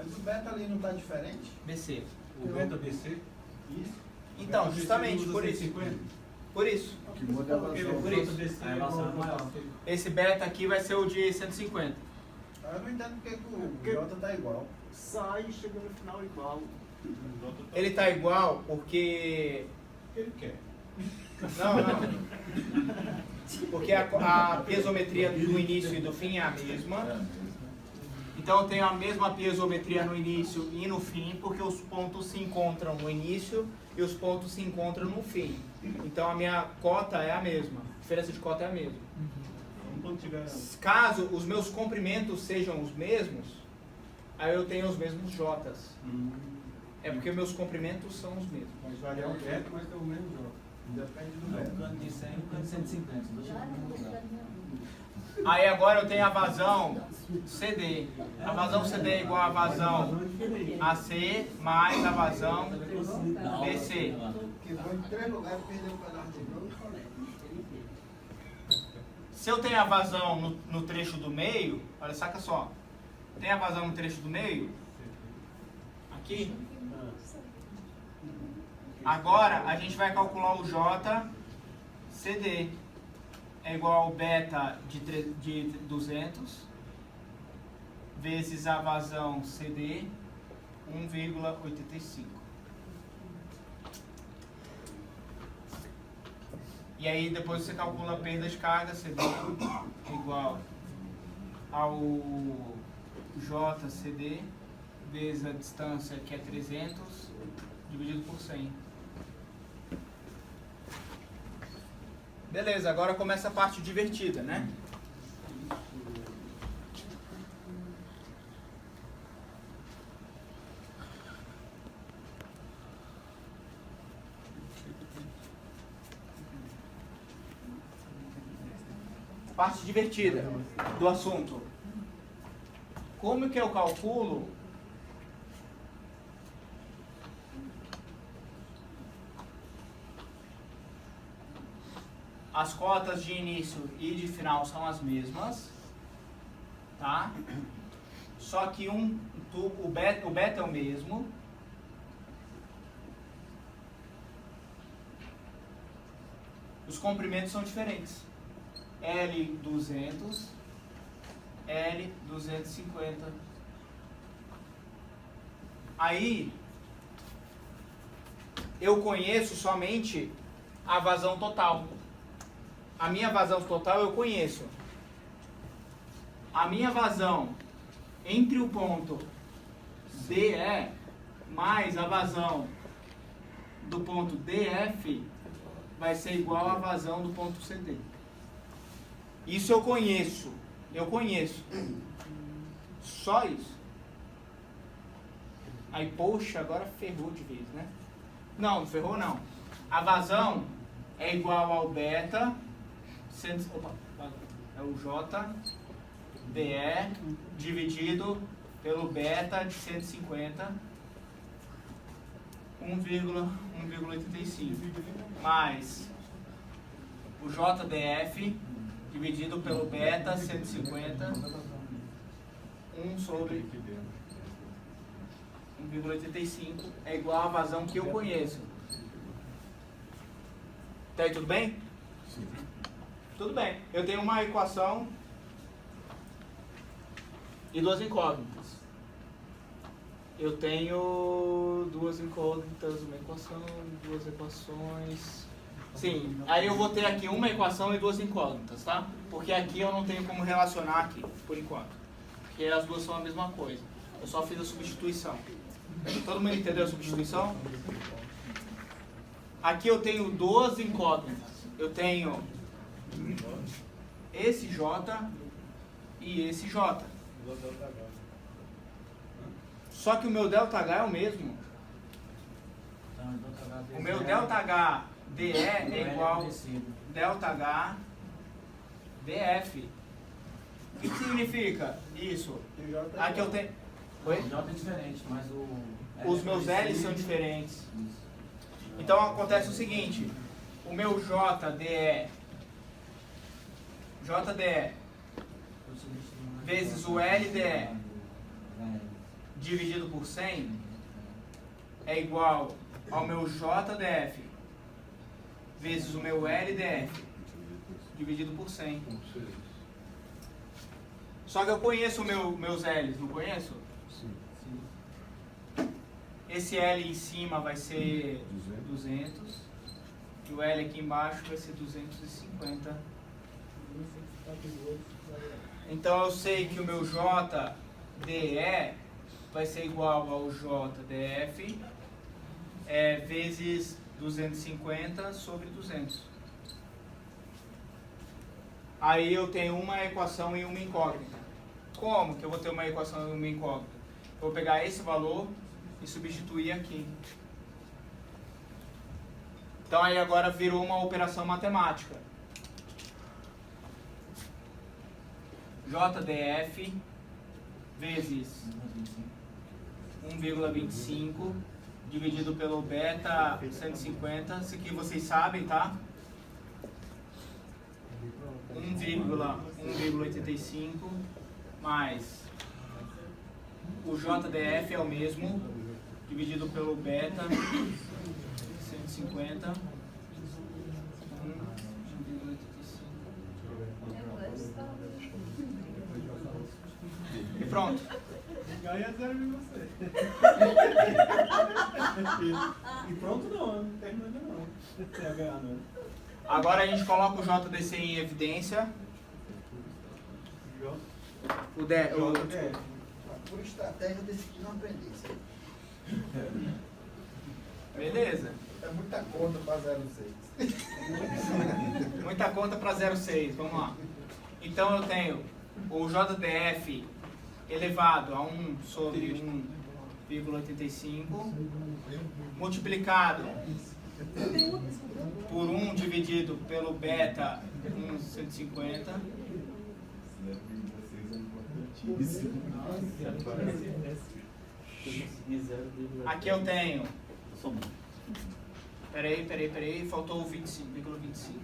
Mas o beta ali não está diferente? BC. O beta BC? Isso. Então, justamente por isso. 150? Por isso. O que muda é a Porque vazão. o Por isso. BC Aí a vazão é maior. Esse beta aqui vai ser o de 150. Eu não entendo porque o J está igual. Sai e chega no final igual. Ele tá igual porque... Ele quer. Não. Porque a piezometria do início e do fim é a mesma. Então eu tenho a mesma piezometria no início e no fim, porque os pontos se encontram no início e os pontos se encontram no fim. Então a minha cota é a mesma. A diferença de cota é a mesma. Quando tiver... Caso os meus comprimentos sejam os mesmos, aí eu tenho os mesmos J's. É porque meus comprimentos são os mesmos. Mas varia o beta, mas tem o mesmo jogo. Depende do Um beta. canto de 100 e um canto de 150. Dois no mesmo lugar. Aí agora eu tenho a vazão CD. A vazão CD é igual a vazão AC mais a vazão BC. Que foi em 3 lugares e perdeu um pedaço de novo. Se eu tenho a vazão no trecho do meio, olha, saca só. Tem a vazão no trecho do meio? Aqui. Agora a gente vai calcular o JCD. É igual ao beta de 200 vezes a vazão CD 1,85. E aí depois você calcula a perda de carga, CD igual ao JCD vezes a distância que é 300 dividido por 100. Beleza, agora começa a parte divertida, né? Parte divertida do assunto. Como que eu calculo as cotas de início e de final são as mesmas, tá? Só que o beta é o mesmo. Os comprimentos são diferentes. L200, L250. Aí, eu conheço somente a vazão total. A minha vazão total eu conheço. A minha vazão entre o ponto DE mais a vazão do ponto DF vai ser igual à vazão do ponto CD. Isso eu conheço. Só isso. Aí, poxa, agora ferrou de vez, né? Não, ferrou não. A vazão é igual ao beta, é o JDE dividido pelo beta de 150, 1,85, mais o JDF dividido pelo beta 150, 1 sobre 1,85 é igual à vazão que eu conheço. Tá aí tudo bem? Sim. Tudo bem. Eu tenho uma equação e duas incógnitas. Eu tenho duas incógnitas, uma equação, duas equações. Sim, aí eu vou ter aqui uma equação e duas incógnitas, tá? Porque aqui eu não tenho como relacionar aqui, por enquanto. Porque as duas são a mesma coisa. Eu só fiz a substituição. Todo mundo entendeu a substituição? Aqui eu tenho duas incógnitas. Eu tenho esse J e esse J. Só que o meu ΔH é o mesmo. O meu ΔH DE é igual ΔH DF. O que significa isso? Aqui eu tenho... Oi? O J é diferente, mas os meus L's são diferentes. Então acontece o seguinte, o meu JDE vezes o LDE dividido por 100 é igual ao meu JDF vezes o meu LDF dividido por 100. Só que eu conheço meus L's, não conheço? Esse L em cima vai ser 200 e o L aqui embaixo vai ser 250. Então eu sei que o meu JDE vai ser igual ao JDF vezes 250 sobre 200. Aí eu tenho uma equação e uma incógnita. Como que eu vou ter uma equação e uma incógnita? Eu vou pegar esse valor e substituir aqui. Então aí agora virou uma operação matemática. JDF vezes 1,25 dividido pelo beta 150. Isso aqui vocês sabem, tá? 1,85 mais o JDF é o mesmo, dividido pelo beta 150. E pronto. Ganha 0 em você. E pronto não terminou ainda não. Você ia ganhar não. Agora a gente coloca o JDC em evidência. Por estratégia, eu decidi não aprender isso. Beleza. É muita conta para 0,6. Muita conta para 0,6. Vamos lá. Então eu tenho o JDF elevado a 1 sobre 1,85 multiplicado por 1 dividido pelo beta 150. Aqui eu tenho. Peraí, faltou o 25,25.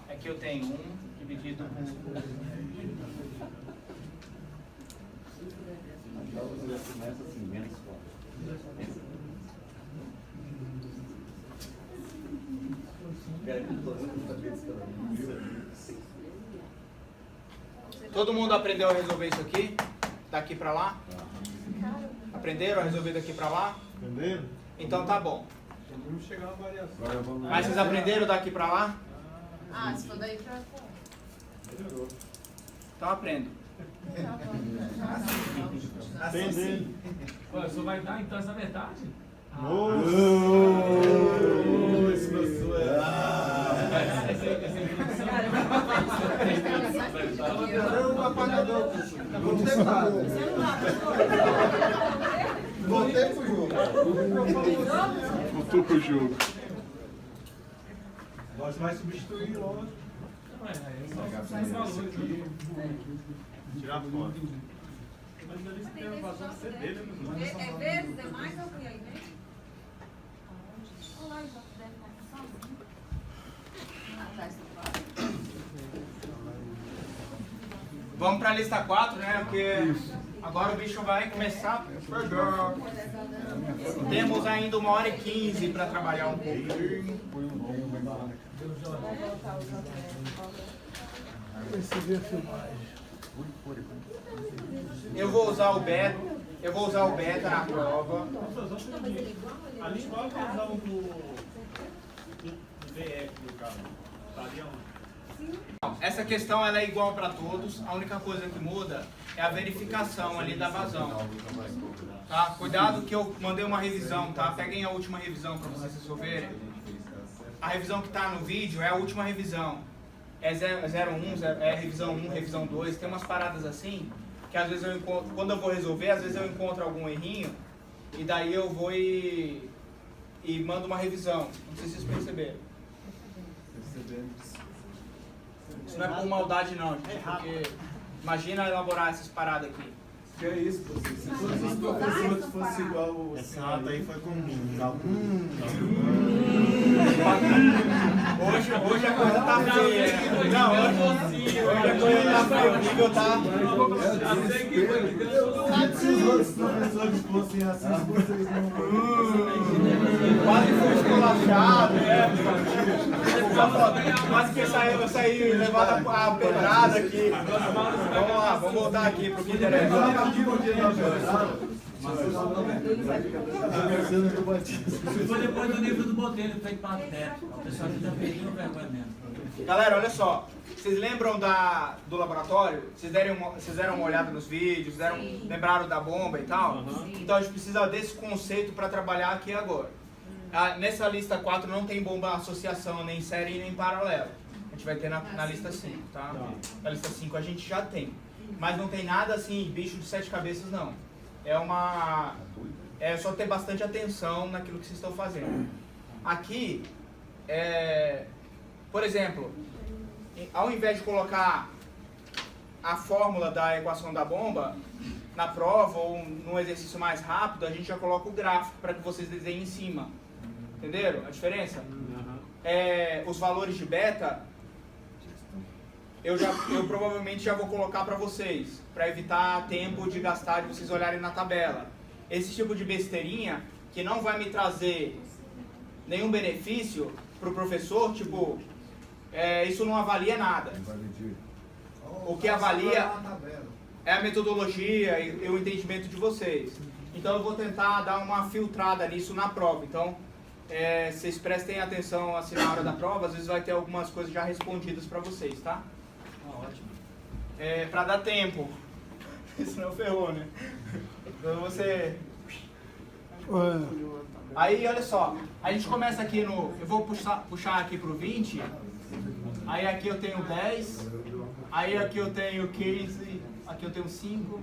Aqui eu tenho 1 dividido por. Todo mundo aprendeu a resolver isso aqui? Daqui pra lá? Aprenderam a resolver daqui pra lá? Entenderam? Então tá bom. Vamos chegar na variação. Mas vocês aprenderam daqui pra lá? Ah, se for daí pra cá. Então aprendo. Entendendo. Olha, só vai dar então essa metade? Esse professor é. Não, um apagador, professor. Voltei pro jogo. Voltou pro jogo. Nós vai substituir logo. Não, é só valor aqui. Tirar foto. Tem vezes, é vezes, é mais ou que aí, né? Olá, já deve estar sozinho. Vamos para a lista 4, né? Porque agora o bicho vai começar a pegar. Temos ainda 1h15 para trabalhar um pouquinho. Eu vou usar o beta na prova. A linguagem vai usar o do VF do carro. Estaria onde? Essa questão ela é igual para todos. A única coisa que muda é a verificação ali da vazão. Tá? Cuidado que eu mandei uma revisão, tá? Peguem a última revisão para vocês resolverem. A revisão que está no vídeo é a última revisão. É 01, é revisão 1, revisão 2. Tem umas paradas assim que às vezes eu encontro, quando eu vou resolver, às vezes eu encontro algum errinho e daí eu vou e mando uma revisão. Não sei se vocês perceberam. Isso não é por maldade não, gente, porque imagina elaborar essas paradas aqui. Que é isso, professor? Se todos os professores fossem igual o... Essa nota aí foi comigo. Hoje a coisa tá feia. Não, hoje a coisa tá feia. O nível tá... Se os outros professores fossem assim, vocês não... Quase foi esculachado, né? Quase que eu saí levado a pedrada aqui. Vamos lá, vamos voltar aqui pro que interessa. Ficou depois do livro do Botelho, feito pateta. O pessoal que já perdeu vergonha mesmo. Galera, olha só. Vocês lembram do laboratório? Vocês deram uma olhada nos vídeos, lembraram da bomba e tal? Então a gente precisa desse conceito para trabalhar aqui agora. Nessa lista 4 não tem bomba associação, nem série, nem paralelo. A gente vai ter na lista 5, tá? Na lista 5 a gente já tem. Mas não tem nada assim, bicho de 7 cabeças, não. É só ter bastante atenção naquilo que vocês estão fazendo. Aqui, por exemplo, ao invés de colocar a fórmula da equação da bomba na prova ou num exercício mais rápido, a gente já coloca o gráfico para que vocês desenhem em cima. Entenderam a diferença? Os valores de beta, eu provavelmente já vou colocar para vocês, para evitar tempo de gastar de vocês olharem na tabela. Esse tipo de besteirinha que não vai me trazer nenhum benefício para o professor, tipo, isso não avalia nada. O que avalia é a metodologia e o entendimento de vocês. Então eu vou tentar dar uma filtrada nisso na prova. Então, vocês prestem atenção assim na hora da prova, às vezes vai ter algumas coisas já respondidas para vocês, tá? Ótimo. Para dar tempo. Senão ferrou, né? Então você... Aí, olha só. A gente começa aqui no... Eu vou puxar aqui pro 20. Aí aqui eu tenho 10. Aí aqui eu tenho 15. Aqui eu tenho 5.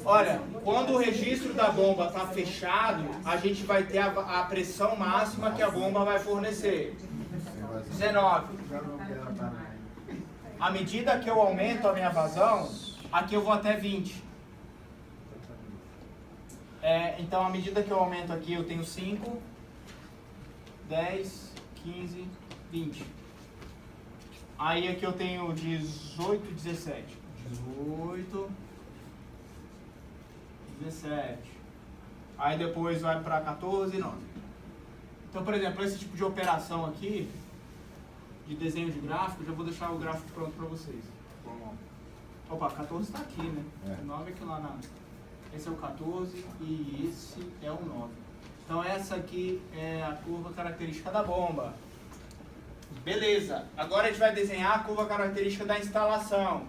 Olha, quando o registro da bomba está fechado, a gente vai ter a pressão máxima que a bomba vai fornecer. 19. À medida que eu aumento a minha vazão, aqui eu vou até 20. Então, à medida que eu aumento aqui, eu tenho 5, 10, 15, 20. Aí aqui eu tenho 18, 17. 18, 17. Aí depois vai para 14 e 9. Então, por exemplo, esse tipo de operação aqui, de desenho de gráfico, já vou deixar o gráfico pronto para vocês. Opa, 14 está aqui, né? O 9 é aqui lá na... Esse é o 14 e esse é o 9. Então essa aqui é a curva característica da bomba. Beleza, agora a gente vai desenhar a curva característica da instalação.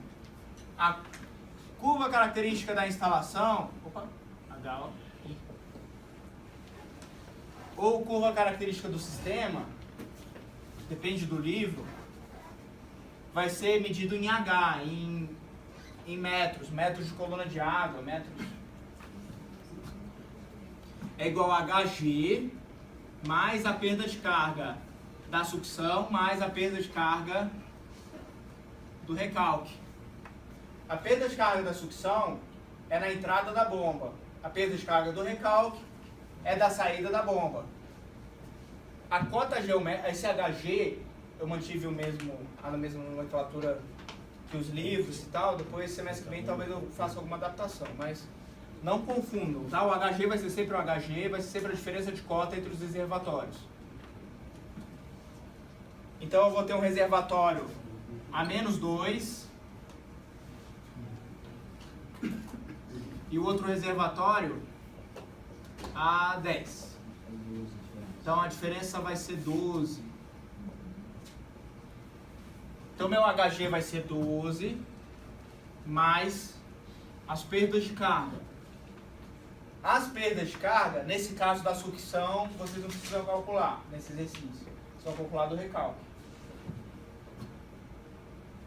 Curva característica da instalação, ou curva característica do sistema, depende do livro, vai ser medido em H, em metros, metros de coluna de água, metros. É igual a HG mais a perda de carga da sucção mais a perda de carga do recalque. A perda de carga da sucção é na entrada da bomba. A perda de carga do recalque é da saída da bomba. A cota geométrica, esse HG, eu mantive a mesma nomenclatura que os livros e tal. Depois, semestre que vem, talvez eu faça alguma adaptação, mas não confundam, tá? O HG vai ser sempre o HG, vai ser sempre a diferença de cota entre os reservatórios. Então eu vou ter um reservatório a -2 e o outro reservatório a 10. Então a diferença vai ser 12. Então meu HG vai ser 12 mais as perdas de carga. As perdas de carga, nesse caso da sucção, vocês não precisam calcular nesse exercício. Só calcular do recalque.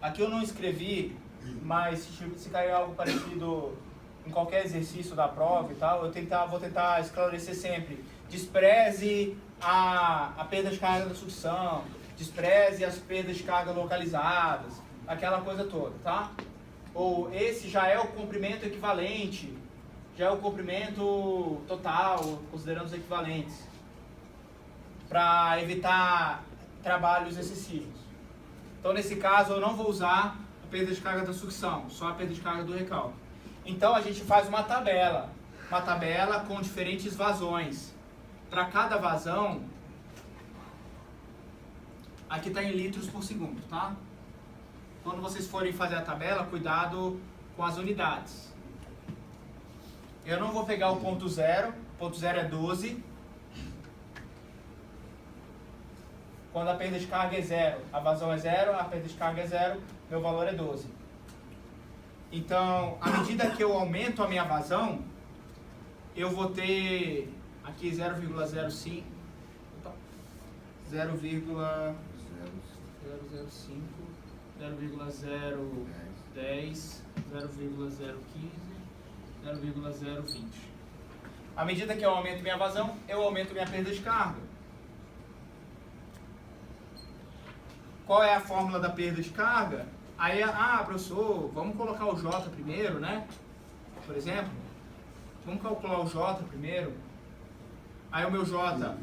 Aqui eu não escrevi, mas se cair algo parecido em qualquer exercício da prova e tal, vou tentar esclarecer sempre. Despreze a perda de carga da sucção, despreze as perdas de carga localizadas, aquela coisa toda, tá? Ou esse já é o comprimento equivalente, já é o comprimento total, considerando os equivalentes, para evitar trabalhos excessivos. Então, nesse caso, eu não vou usar a perda de carga da sucção, só a perda de carga do recalque. Então, a gente faz uma tabela com diferentes vazões. Para cada vazão, aqui está em litros por segundo, tá? Quando vocês forem fazer a tabela, cuidado com as unidades. Eu não vou pegar o ponto zero é 12. Quando a perda de carga é 0, a vazão é 0, a perda de carga é 0, meu valor é 12. Então, à medida que eu aumento a minha vazão, eu vou ter aqui 0,05, 0,005, 0,010, 0,015, 0,020. À medida que eu aumento minha vazão, eu aumento minha perda de carga. Qual é a fórmula da perda de carga? Aí, professor, vamos colocar o J primeiro, né? Por exemplo, vamos calcular o J primeiro. Aí o meu J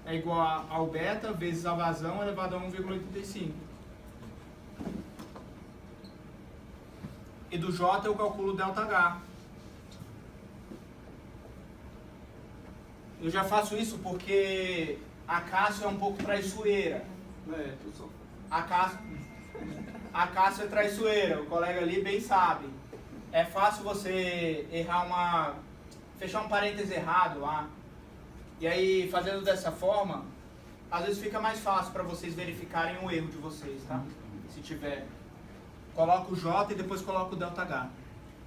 é igual ao beta vezes a vazão elevado a 1,85. E do J eu calculo o ΔH. Eu já faço isso porque a Cássio é um pouco traiçoeira. A Cássio é traiçoeira, o colega ali bem sabe. É fácil você errar fechar um parêntese errado lá. E aí, fazendo dessa forma, às vezes fica mais fácil para vocês verificarem o erro de vocês, tá? Se tiver. Coloca o J e depois coloca o ΔH.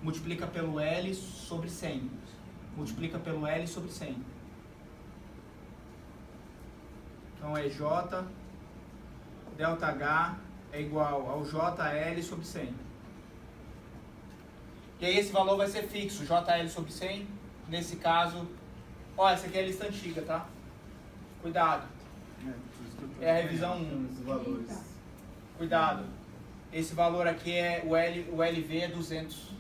Multiplica pelo L sobre 100. Multiplica pelo L sobre 100. Então é J, ΔH é igual ao JL sobre 100. E aí esse valor vai ser fixo, JL sobre 100. Nesse caso, essa aqui é a lista antiga, tá? Cuidado. É a revisão 1. Cuidado. Esse valor aqui é o LV é 200.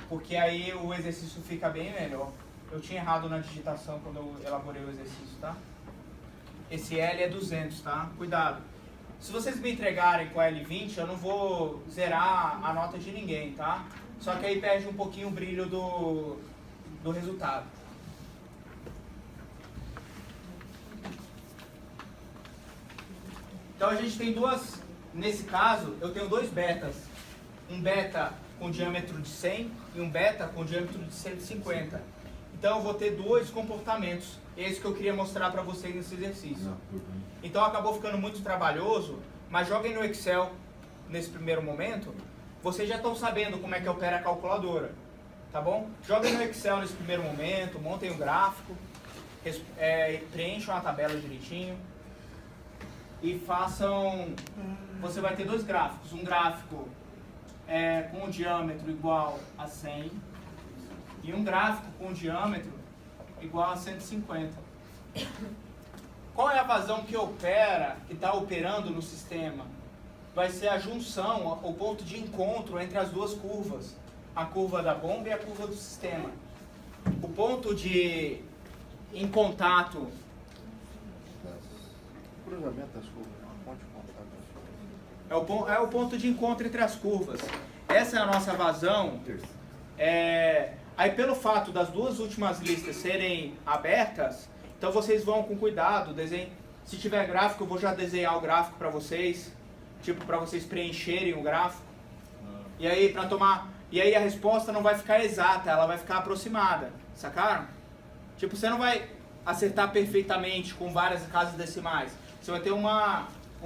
Porque aí o exercício fica bem melhor. Eu tinha errado na digitação quando eu elaborei o exercício, tá? Esse L é 200, tá? Cuidado. Se vocês me entregarem com a L20, eu não vou zerar a nota de ninguém, tá? Só que aí perde um pouquinho o brilho do resultado. Então a gente tem nesse caso, eu tenho dois betas. Um beta com diâmetro de 100 e um beta com diâmetro de 150. Então eu vou ter dois comportamentos. Esse que eu queria mostrar para vocês nesse exercício. Então acabou ficando muito trabalhoso, mas joguem no Excel nesse primeiro momento vocês já estão sabendo como é que opera a calculadora, tá bom? Joguem no Excel nesse primeiro momento, montem um gráfico, preencham a tabela direitinho e façam... Você vai ter dois gráficos, um gráfico com um diâmetro igual a 100 e um gráfico com um diâmetro igual a 150. Qual é a vazão que está operando no sistema? Vai ser a junção, o ponto de encontro entre as duas curvas, a curva da bomba e a curva do sistema. O ponto em contato... Cruzamento das curvas, ponto de contato. É o ponto de encontro entre as curvas. Essa é a nossa vazão. Aí pelo fato das duas últimas listas serem abertas, então vocês vão com cuidado, se tiver gráfico eu vou já desenhar o gráfico para vocês, tipo para vocês preencherem o gráfico. E aí a resposta não vai ficar exata, ela vai ficar aproximada, sacaram? Tipo, você não vai acertar perfeitamente com várias casas decimais. Você vai ter um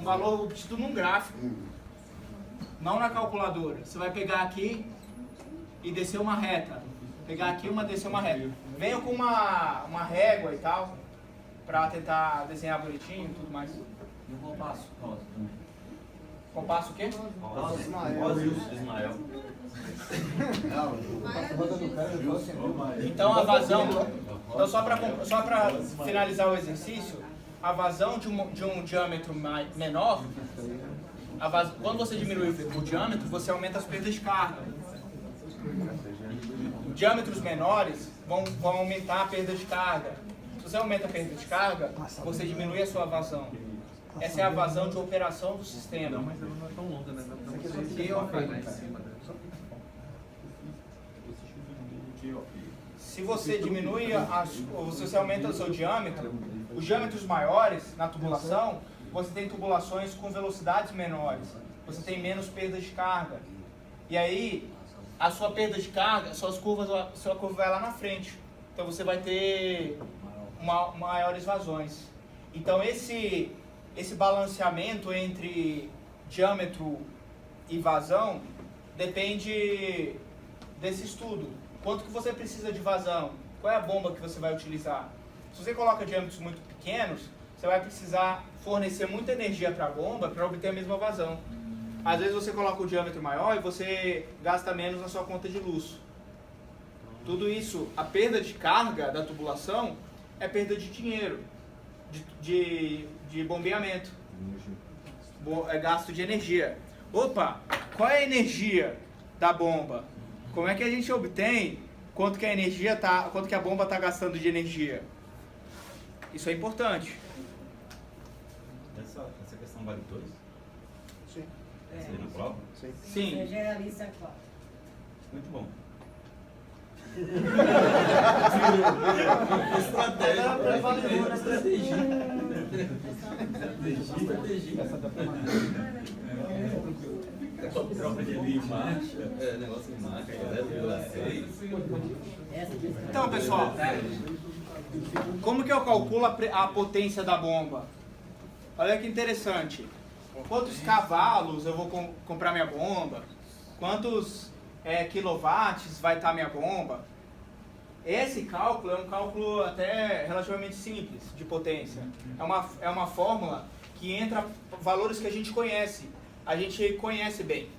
valor obtido num gráfico, não na calculadora. Você vai pegar aqui e descer uma reta. Pegar aqui descer uma reta. Venham com uma régua e tal, pra tentar desenhar bonitinho e tudo mais. E o compasso? Compasso o quê? Ismael. Então a vazão... Então só para finalizar o exercício, a vazão de um diâmetro menor, quando você diminui o diâmetro, você aumenta as perdas de carga. Diâmetros menores vão aumentar a perda de carga. Se você aumenta a perda de carga, você diminui a sua vazão. Essa é a vazão de operação do sistema. Mas ela não é tão longa, né? Dá pra você colocar em cima, né? Se você diminui, se você aumenta o seu diâmetro, os diâmetros maiores na tubulação, você tem tubulações com velocidades menores. Você tem menos perda de carga. E aí, a sua perda de carga, sua curva vai lá na frente. Então você vai ter maiores vazões. Então esse balanceamento entre diâmetro e vazão depende desse estudo. Quanto que você precisa de vazão? Qual é a bomba que você vai utilizar? Se você coloca diâmetros muito pequenos, você vai precisar fornecer muita energia para a bomba para obter a mesma vazão. Às vezes você coloca o diâmetro maior e você gasta menos na sua conta de luz. Tudo isso, a perda de carga da tubulação é perda de dinheiro, de bombeamento. É gasto de energia. Opa, qual é a energia da bomba? Como é que a gente obtém quanto que a bomba está gastando de energia? Isso é importante. Essa questão vale todos? Sim. Você na prova? Sim. Sim. Você generaliza qual? Muito bom. Prova de marcha, negócio de marcha, 10,6. Então, pessoal, como que eu calculo a potência da bomba? Olha que interessante. Quantos cavalos eu vou comprar minha bomba? Quantos quilowatts vai estar minha bomba? Esse cálculo é um cálculo até relativamente simples de potência. É uma fórmula que entra valores que a gente conhece bem.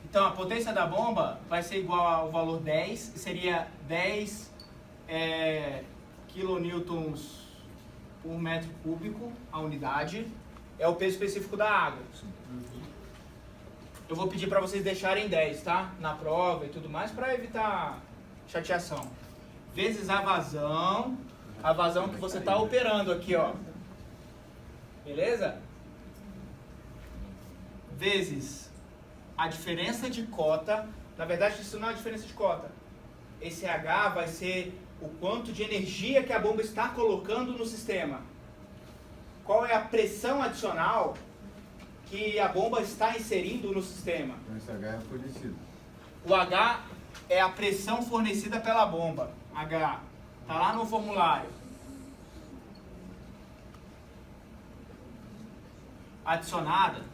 Então a potência da bomba vai ser igual ao valor 10, seria 10 kilonewtons por metro cúbico, a unidade, é o peso específico da água. Eu vou pedir para vocês deixarem 10, tá? Na prova e tudo mais, para evitar chateação. Vezes a vazão que você está operando aqui, ó. Beleza? Vezes a diferença de cota. Na verdade, isso não é a diferença de cota. Esse H vai ser o quanto de energia que a bomba está colocando no sistema. Qual é a pressão adicional que a bomba está inserindo no sistema? Então esse H é fornecido. O H é a pressão fornecida pela bomba. H. Está lá no formulário. Adicionada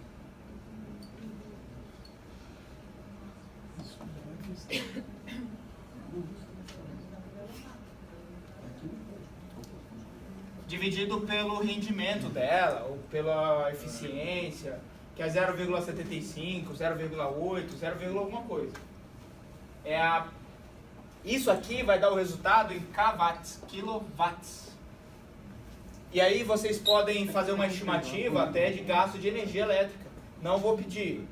Dividido pelo rendimento dela, ou pela eficiência, que é 0,75, 0,8, 0, alguma coisa. Isso aqui vai dar o resultado em kW, kilowatts. E aí vocês podem fazer uma estimativa até de gasto de energia elétrica. Não vou pedir.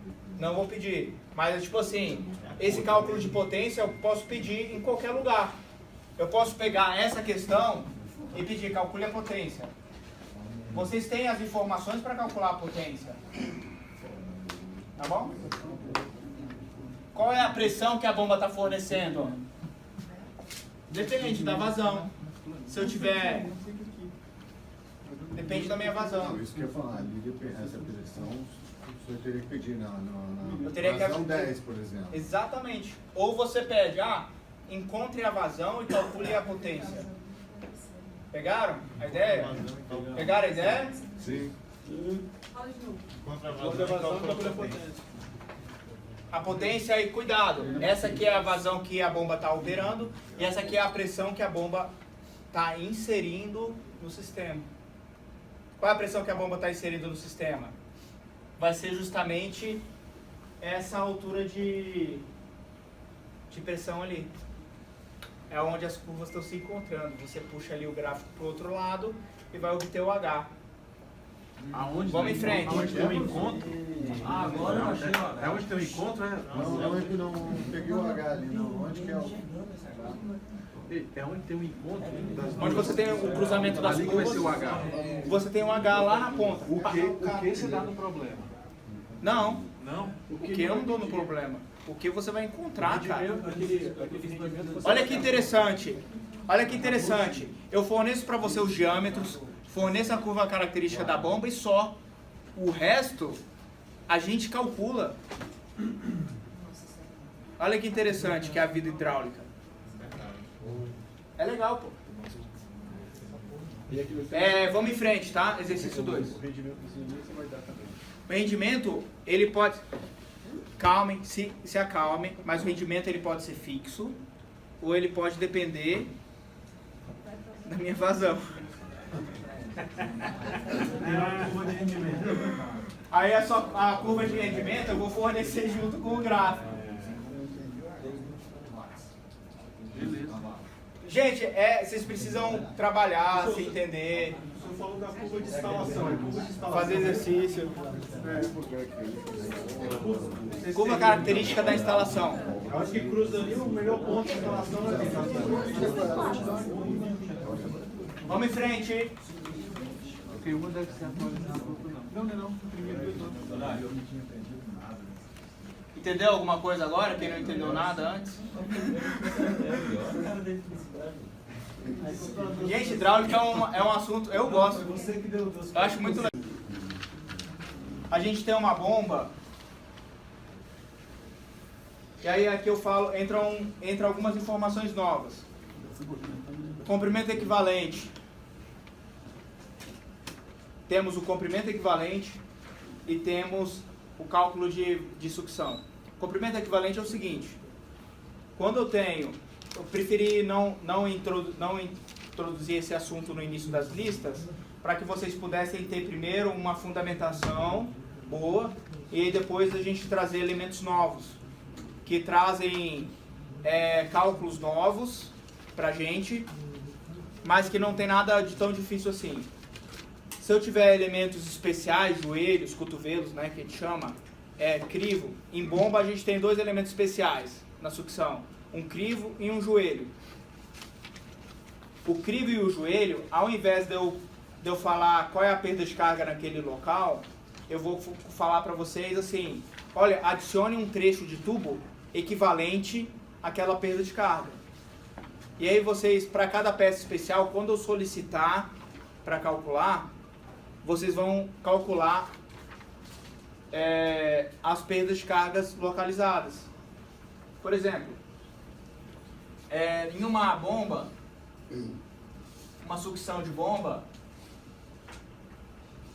Mas tipo assim, esse cálculo de potência eu posso pedir em qualquer lugar. Eu posso pegar essa questão e pedir, calcule a potência. Vocês têm as informações para calcular a potência. Tá bom? Qual é a pressão que a bomba está fornecendo? Depende da vazão. Se eu tiver... Depende da minha vazão. Isso que eu ia falar, ali essa pressão, o senhor teria que pedir Eu teria que vazão 10, por exemplo. Exatamente. Ou você pede, encontre a vazão e calcule a potência. Pegaram a ideia? Pegaram a ideia? Sim. Contra a vazão, calcula a potência. A potência e cuidado. Essa aqui é a vazão que a bomba está operando e essa aqui é a pressão que a bomba está inserindo no sistema. Qual é a pressão que a bomba está inserindo no sistema? Vai ser justamente essa altura de pressão ali. É onde as curvas estão se encontrando. Você puxa ali o gráfico para o outro lado e vai obter o H. Aonde Vamos em frente. Aonde tem um encontro? Agora eu achei, ó. É onde tem um encontro, é? Não, é que não peguei o H ali, não. Onde que é o... É onde tem um encontro das Onde você tem o cruzamento das ali que vai curvas, ser o H. você tem um H lá na ponta. O que você dá no problema? Não, Não? o que eu não dou no problema. O que você vai encontrar, cara. Aquele rendimento você Olha que interessante. Olha que interessante. Eu forneço para você os diâmetros, forneço a curva característica da bomba e só. O resto, a gente calcula. Olha que interessante que é a vida hidráulica. É legal, pô. Vamos em frente, tá? Exercício 2. O rendimento você vai dar também. O rendimento, ele pode... Calmem, se acalmem, mas o rendimento ele pode ser fixo ou ele pode depender da minha vazão. Aí a curva de rendimento eu vou fornecer junto com o gráfico. Gente, vocês precisam trabalhar, se entender, Você falou da curva de instalação. fazer exercício. Curva característica da instalação. Eu acho que cruza ali o melhor ponto de instalação é ali. Vamos em frente. Porque uma deve ser atualizada, não. Não. Primeiro Entendeu alguma coisa agora? Quem não entendeu nada antes? Gente, hidráulica é um assunto, eu gosto. Eu acho muito legal. A gente tem uma bomba. E aí aqui eu falo, entra algumas informações novas. Comprimento equivalente. Temos o comprimento equivalente e temos o cálculo de sucção. O comprimento equivalente é o seguinte. Quando eu preferi não introduzir esse assunto no início das listas, para que vocês pudessem ter primeiro uma fundamentação boa e depois a gente trazer elementos novos, que trazem cálculos novos para a gente, mas que não tem nada de tão difícil assim. Se eu tiver elementos especiais, joelhos, cotovelos, né, que a gente chama, crivo, em bomba a gente tem dois elementos especiais na sucção, um crivo e um joelho. O crivo e o joelho, ao invés de eu falar qual é a perda de carga naquele local, eu vou falar para vocês assim, olha, adicione um trecho de tubo equivalente àquela perda de carga. E aí vocês, para cada peça especial, quando eu solicitar para calcular, vocês vão calcular as perdas de cargas localizadas. Por exemplo, em uma bomba, uma sucção de bomba,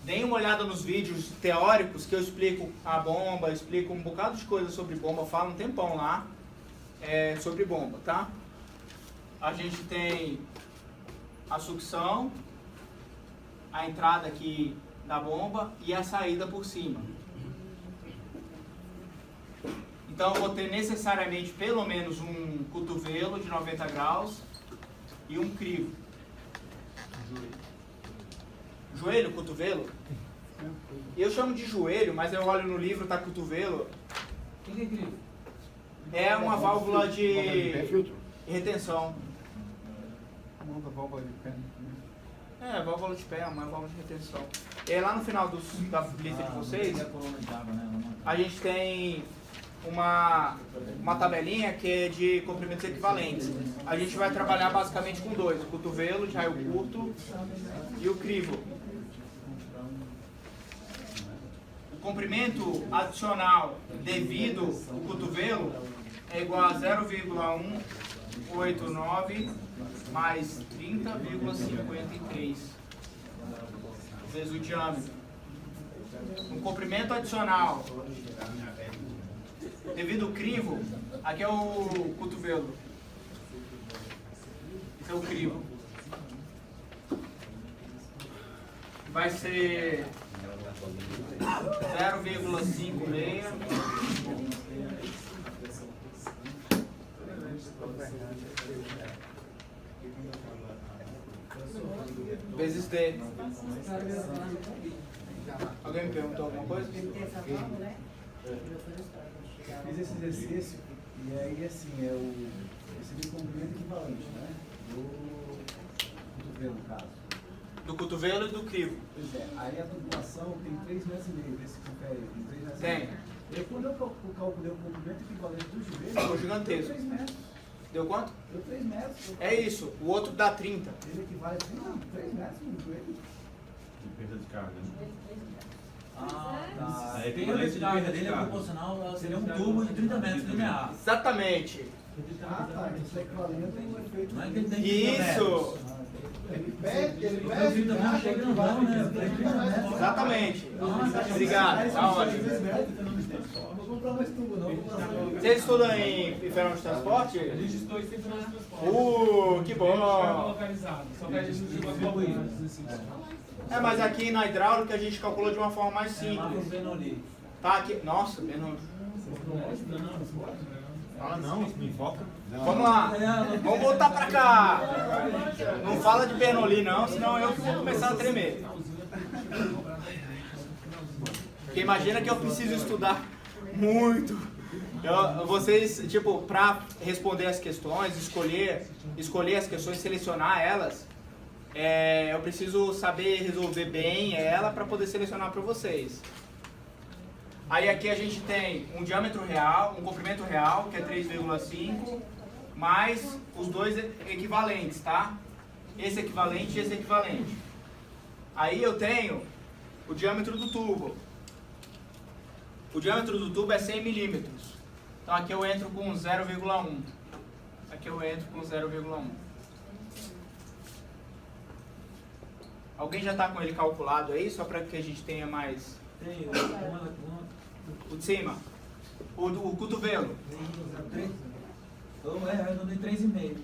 deem uma olhada nos vídeos teóricos que eu explico a bomba, explico um bocado de coisa sobre bomba, falo um tempão lá. sobre bomba, tá? A gente tem a sucção, a entrada aqui da bomba e a saída por cima. Então eu vou ter necessariamente pelo menos um cotovelo de 90 graus e um crivo. Joelho, cotovelo? Eu chamo de joelho, mas eu olho no livro, tá cotovelo. O que é crivo? É uma válvula de filtro. retenção. Monta a válvula de pé. Válvula de pé, uma válvula de retenção. E aí, lá no final da lista de vocês, A coluna de água, né? a gente tem uma tabelinha que é de comprimentos equivalentes. A gente vai trabalhar basicamente com dois, o cotovelo de raio curto e o crivo. O comprimento adicional devido ao cotovelo é igual a 0,189 mais 30,53 vezes o diâmetro. Um comprimento adicional devido ao crivo, aqui é o cotovelo, esse é o crivo, vai ser 0,56 vezes D. Alguém me perguntou alguma coisa? Fiz esse exercício e aí assim, esse de comprimento equivalente, né? Do cotovelo, no caso. Do cotovelo e do crivo. Pois é, aí a tubulação tem 3,5 metros, esse confere, tem 3,5 Tem. metros. E aí quando eu calculei o comprimento equivalente do joelho, Ficou gigantesco. deu 3 metros. Deu quanto? Deu 3 metros. É isso, o outro dá 30. Ele equivale a 3 metros no joelho. De perda de carga, né? Ah, tá. É A perda de equivalente carga de dele é carga. proporcional, seria um tubo de 30 metros linear. Exatamente. Ah, tá. Isso é equivalente ao efeito. Não é que ele tem 30 Isso. metros. Ele pede, O teu filho também não chega não, né? Exatamente. Obrigado, tá ótimo. Vou comprar mais tubo, não. Vou comprar mais. Vocês estudam em fenômeno de transporte? A gente estudou isso sempre no transporte. Que Estava bom! localizado. Só que a gente não chegou a calcular. Mas aqui na hidráulica a gente calcula de uma forma mais É, lá pro simples. Benoni. Tá aqui. Nossa, menos. Ah, não, me foca. Vamos lá. Vamos voltar pra cá. Não fala de Bernoulli não, senão eu que vou começar a tremer. Porque imagina que eu preciso estudar muito. Vocês, tipo, pra responder as questões, escolher as questões, selecionar elas, eu preciso saber resolver bem ela para poder selecionar para vocês. Aí aqui a gente tem um diâmetro real, um comprimento real, que é 3,5, mais os dois equivalentes, tá? Esse equivalente e esse equivalente. Aí eu tenho o diâmetro do tubo. O diâmetro do tubo é 100 milímetros. Então aqui eu entro com 0,1. Aqui eu entro com 0,1. Alguém já está com ele calculado aí, só para que a gente tenha mais... Tem O de cima. O cotovelo. Então, eu não dei 3,5.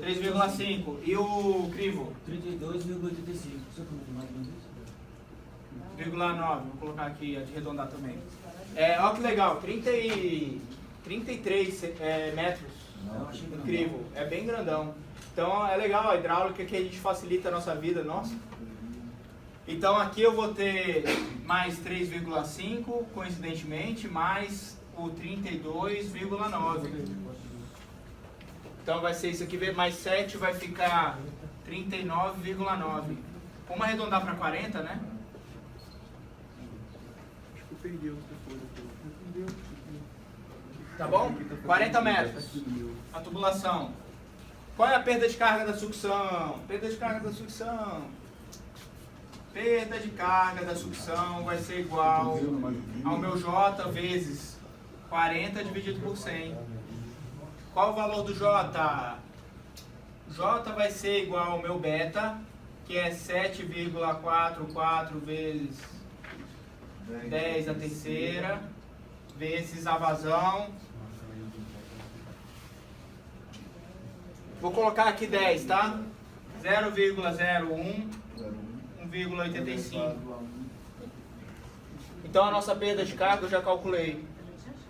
3,5. E o crivo? 32,85. Você como mais ou menos isso? 0,9. Vou colocar aqui, arredondar também. Olha que legal. 33 metros. Não, achei que não. Crivo. É bem grandão. Então é legal a hidráulica que a gente facilita a nossa vida. Nossa. Então aqui eu vou ter mais 3,5, coincidentemente, mais o 32,9. Então vai ser isso aqui, mais 7 vai ficar 39,9. Vamos arredondar para 40, né? Acho que eu perdi outra coisa aqui. Tá bom? 40 metros. A tubulação. Qual é a perda de carga da sucção? Perda de carga da sucção. Perda de carga da sucção vai ser igual ao meu J vezes 40 dividido por 100. Qual o valor do J? J vai ser igual ao meu beta, que é 7,44 vezes 10 a terceira, vezes a vazão, Vou colocar aqui 10, tá? 0,01, 1,85. Então a nossa perda de carga eu já calculei.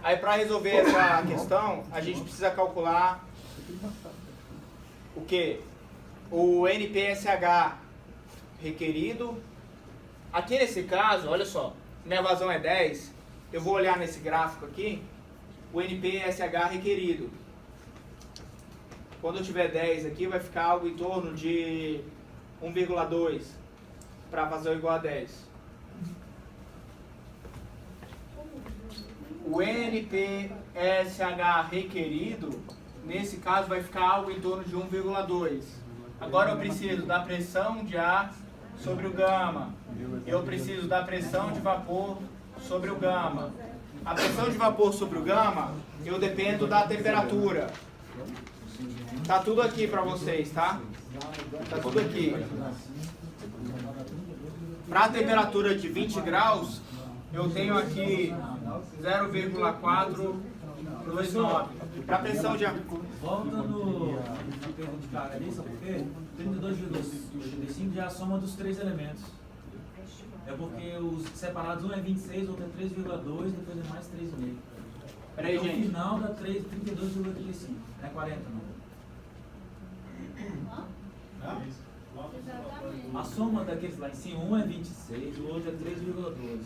Aí para resolver essa questão, a gente precisa calcular o quê? O NPSH requerido. Aqui nesse caso, olha só, minha vazão é 10, eu vou olhar nesse gráfico aqui, o NPSH requerido. Quando eu tiver 10 aqui, vai ficar algo em torno de 1,2 para vazão igual a 10. O NPSH requerido, nesse caso, vai ficar algo em torno de 1,2. Agora eu preciso da pressão de ar sobre o gama. Eu preciso da pressão de vapor sobre o gama. A pressão de vapor sobre o gama, eu dependo da temperatura. Tá tudo aqui para vocês, tá? Tá tudo aqui. Para a temperatura de 20 graus, eu tenho aqui 0,429. Para a pressão de ar... Volta no perda de carga ali, sabe por quê? 32,85 já é a soma dos três elementos. É porque os separados, um é 26, outro é 3,2, depois é mais 3,5. Peraí, então, gente. o final dá 32,35. Não é 40, não. A soma daqueles lá em cima, um é 26, o outro é 3,2.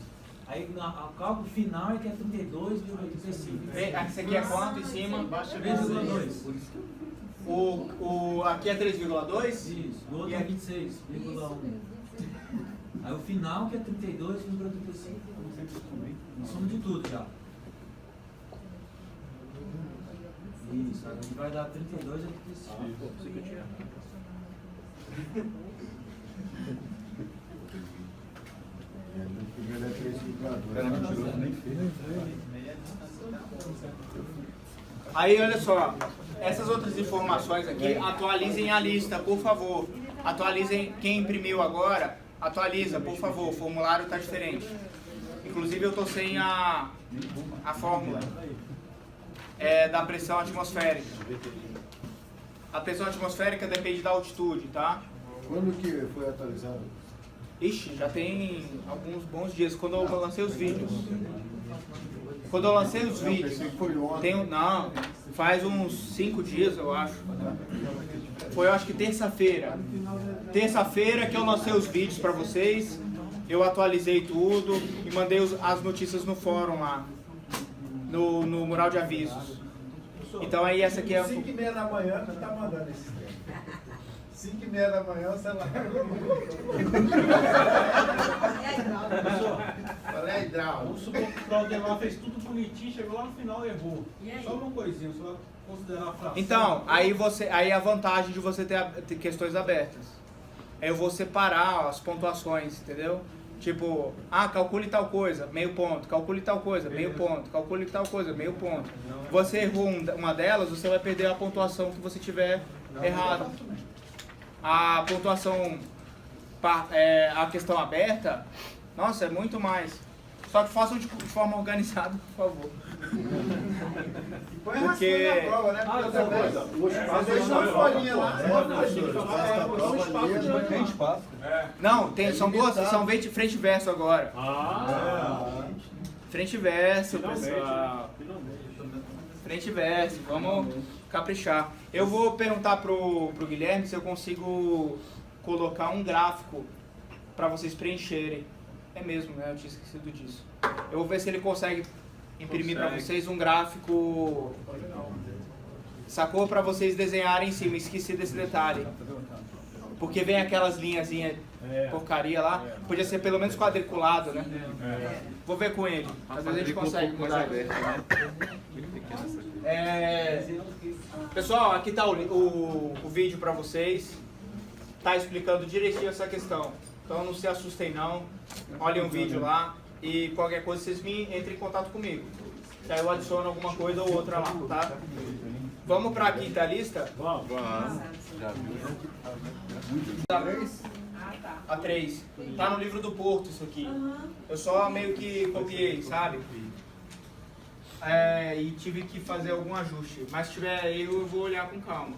Aí o cálculo final é que é 32,85. Esse aqui é quanto em cima? 3,2. Aqui é 3,2? Isso, o outro é 26,1. Aí o final que é 32,35. A soma de tudo já. Isso, a gente vai dar 32,35. Aí, olha só, essas outras informações aqui, atualizem a lista, por favor. Atualizem, quem imprimiu agora, atualiza, por favor, o formulário está diferente. Inclusive eu estou sem a fórmula da pressão atmosférica. A pressão atmosférica depende da altitude, tá? Quando que foi atualizado? Ixi, já tem alguns bons dias, quando eu lancei os vídeos. Quando eu lancei os vídeos, não, faz uns 5 dias eu acho. Foi eu acho que terça-feira. Terça-feira que eu lancei os vídeos para vocês, eu atualizei tudo e mandei as notícias no fórum lá, no mural de avisos. Então aí essa aqui é... 5h30 da manhã que tá mandando esse tempo. 5h30 da manhã, sei lá. Falei a hidráulica. Vamos supor que o Claudemar fez tudo bonitinho, chegou lá no final e errou. Só uma coisinha, só considerar a fração. Então, aí a vantagem de você ter questões abertas. Aí eu vou separar as pontuações, entendeu? Tipo, calcule tal coisa, meio ponto, calcule tal coisa, meio ponto, calcule tal coisa, meio ponto. Você errou uma delas, você vai perder a pontuação que você tiver errado. A pontuação, a questão aberta, nossa, é muito mais. Só que façam de forma organizada, por favor. Põe a raspinha na prova, né? Porque deixa uma folhinha lá. Não, são duas, são frente e verso agora. Frente e verso, pessoal. Frente e verso, vamos caprichar. Eu vou perguntar pro Guilherme se eu consigo colocar um gráfico para vocês preencherem. É mesmo, né? Eu tinha esquecido disso. Eu vou ver se ele consegue imprimir para vocês um gráfico, sacou? Para vocês desenharem em cima. Esqueci desse detalhe. Porque vem aquelas linhazinhas porcaria lá. Podia ser pelo menos quadriculado, né? Vou ver com ele. Às vezes a gente consegue mudar. Pessoal, aqui tá o vídeo para vocês. Tá explicando direitinho essa questão. Então não se assustem não. Olhem o vídeo lá. E qualquer coisa vocês entrem em contato comigo. Que aí eu adiciono alguma coisa ou outra lá, tá? Vamos para a quinta lista? Vamos. A 3. Tá no livro do Porto isso aqui. Eu só meio que copiei, sabe? E tive que fazer algum ajuste. Mas se tiver aí eu vou olhar com calma.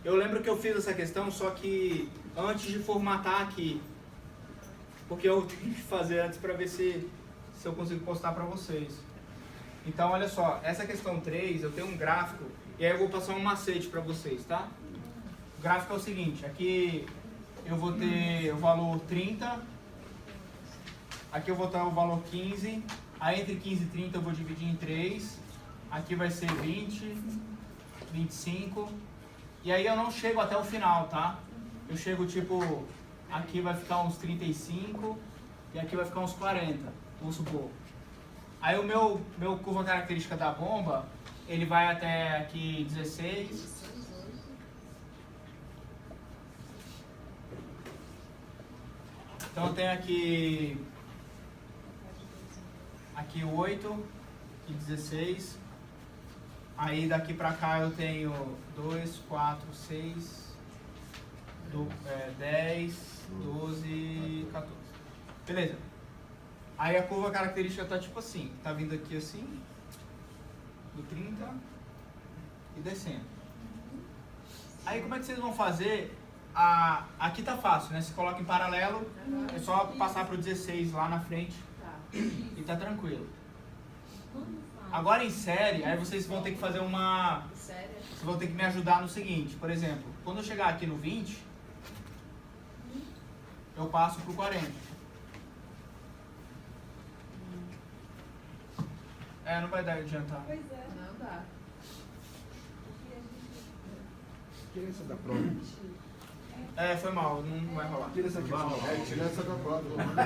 Eu lembro que eu fiz essa questão, só que antes de formatar aqui. Porque eu tenho que fazer antes para ver se eu consigo postar para vocês. Então, olha só, essa questão 3, eu tenho um gráfico, e aí eu vou passar um macete para vocês, tá? O gráfico é o seguinte, aqui eu vou ter o valor 30, aqui eu vou ter o valor 15, aí entre 15 e 30 eu vou dividir em 3, aqui vai ser 20, 25, e aí eu não chego até o final, tá? Eu chego tipo, aqui vai ficar uns 35, e aqui vai ficar uns 40, vamos supor. Aí o meu curva característica da bomba, ele vai até aqui 16. Então eu tenho aqui 8 e 16. Aí daqui pra cá eu tenho 2, 4, 6, 10, 12, 14. Beleza. Aí a curva característica tá tipo assim, tá vindo aqui assim, do 30 e descendo. Aí como é que vocês vão fazer? Aqui tá fácil, né? Se coloca em paralelo, é só passar pro 16 lá na frente e tá tranquilo. Agora em série, aí vocês vão ter que fazer vocês vão ter que me ajudar no seguinte, por exemplo, quando eu chegar aqui no 20, eu passo pro 40. Não vai dar adiantar. Pois é. Não dá. Tira essa da prova. Foi mal, não vai rolar. Tira essa aqui. Tira essa da prova, pelo amor de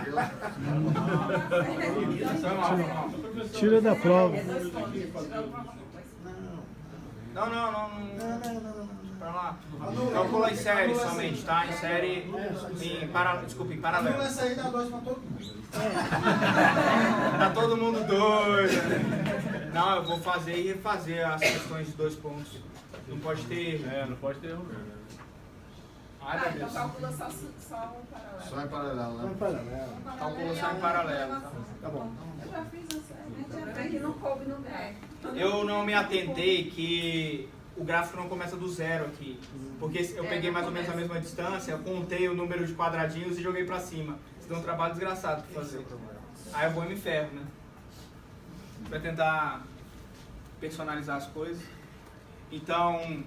Deus. Foi mal. Tira da prova. Não. Pra lá. Calcula em série somente, tá? Em série, em paralelo. Vai sair da 2 pra todo mundo. Tá todo mundo doido. Não, eu vou fazer e refazer as questões de 2 pontos. Não pode ter erro. Não pode ter erro mesmo. Ai, meu Deus. Então calcula só um paralelo. Só em paralelo, né? Calcula só em paralelo. Tá bom. Eu já fiz isso. A gente já fez que não coube no médico. Eu não me atentei que o gráfico não começa do zero aqui. Porque eu peguei mais ou menos a mesma distância, contei o número de quadradinhos e joguei pra cima. Isso deu um trabalho desgraçado pra fazer. Aí eu vou e me ferro, né? Pra tentar personalizar as coisas. Então,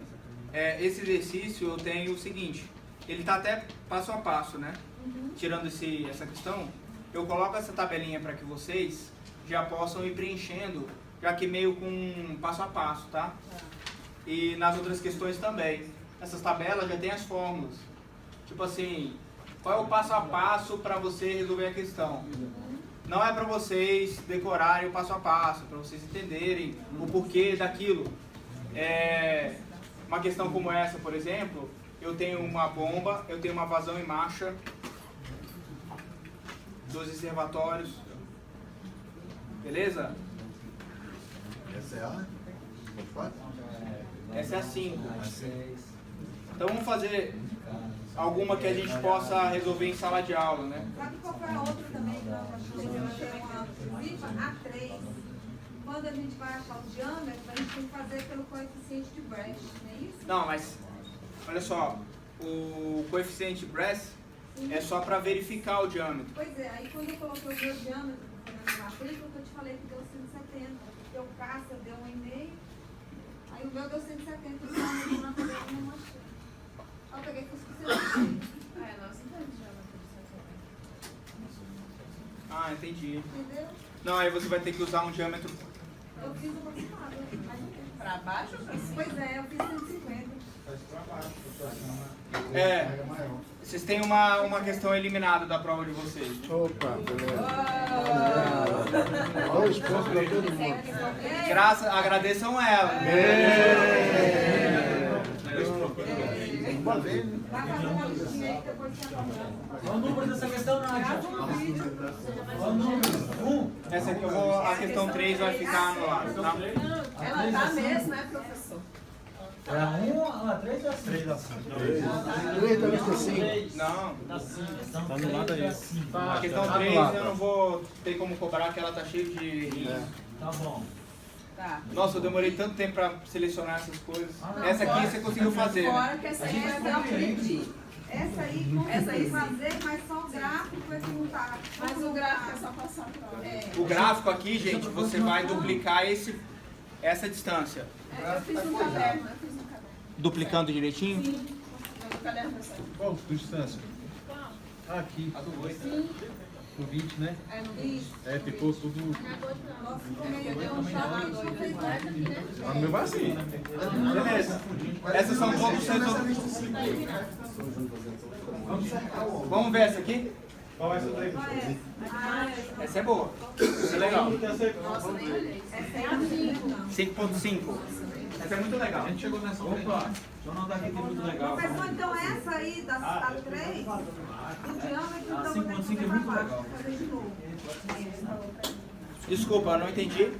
esse exercício eu tenho o seguinte. Ele tá até passo a passo, né? Tirando essa questão, eu coloco essa tabelinha para que vocês já possam ir preenchendo, já que meio com passo a passo, tá? E nas outras questões também. Essas tabelas já tem as fórmulas. Tipo assim, qual é o passo a passo para você resolver a questão? Não é para vocês decorarem o passo a passo, para vocês entenderem o porquê daquilo. Uma questão como essa, por exemplo, eu tenho uma bomba, eu tenho uma vazão em marcha, 2 reservatórios, beleza? Essa é a 4? Essa é a 5. Então vamos fazer alguma que a gente possa resolver em sala de aula, né? Sabe qual foi a outra também que nós achamos? Tem uma rifa A3. Quando a gente vai achar o diâmetro, a gente tem que fazer pelo coeficiente de Brecht, não é isso? Não, mas olha só, o coeficiente Brecht é só para verificar o diâmetro. Pois é, aí quando eu coloquei o meu diâmetro na matrícula, eu te falei que deu 170, porque o Cássio deu 1,5, aí o meu deu 170, então eu não peguei a minha machine. Aí eu peguei e fiz com 170. Nós entendemos diâmetro de 170. Ah, entendi. Entendeu? Não, aí você vai ter que usar um diâmetro. Eu fiz aproximado. Pra baixo ou pra cima? Pois é, eu fiz 150. Vocês têm uma questão eliminada da prova de vocês. Opa, beleza. 2 pontos para todo mundo. Agradeçam ela. Uma vez, né? Vai fazer uma listinha aí, depois você aponta. Qual o número dessa questão, Nádia? Qual o número? Essa aqui a questão 3 vai ficar anulada, tá? Ela tá mesmo, né, professor? É a 1, a 3 ou a 5? 3 a 5. 3 da lista 5. Não. Tá anulado aí. A questão 3 eu não vou ter como cobrar, que ela tá cheia de... Tá bom. Tá. Nossa, eu demorei tanto tempo pra selecionar essas coisas. Essa aqui você conseguiu fazer, né? Fora que essa aí é o pedi. Essa aí fazer, mas só o gráfico é que não tá. Mas o gráfico é só passar pra É. O gráfico aqui, gente, você vai duplicar essa distância. Eu fiz no caderno, Duplicando direitinho? No caderno dessa. Qual distância? Ah, aqui. O 20, né? É no isso. É, ficou tudo. Nossa, como ele deu um chamado, não fez nada aqui, né? Ah, no meu vai assim. Beleza. Essas são todos os Vamos ver essa aqui? Qual é essa daí? Qual é essa? Essa é boa. Essa é legal. Nossa, nem olhei. Essa é a 5. 5.5. Essa é muito legal. A gente chegou nessa. Opa, deixa eu anotar aqui que é muito legal. Professor, então essa aí, da 3, do diâmetro, então vou ter que 5.5 é fazer pra muito baixo, legal. fazer de novo. Desculpa, eu não entendi.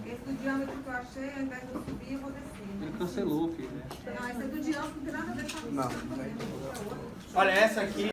Esse do diâmetro que eu achei, ao invés de eu subir, eu vou descer. Ele cancelou, filho. Não, esse é do diâmetro, não tem nada a ver com a Não. outra. Olha, essa aqui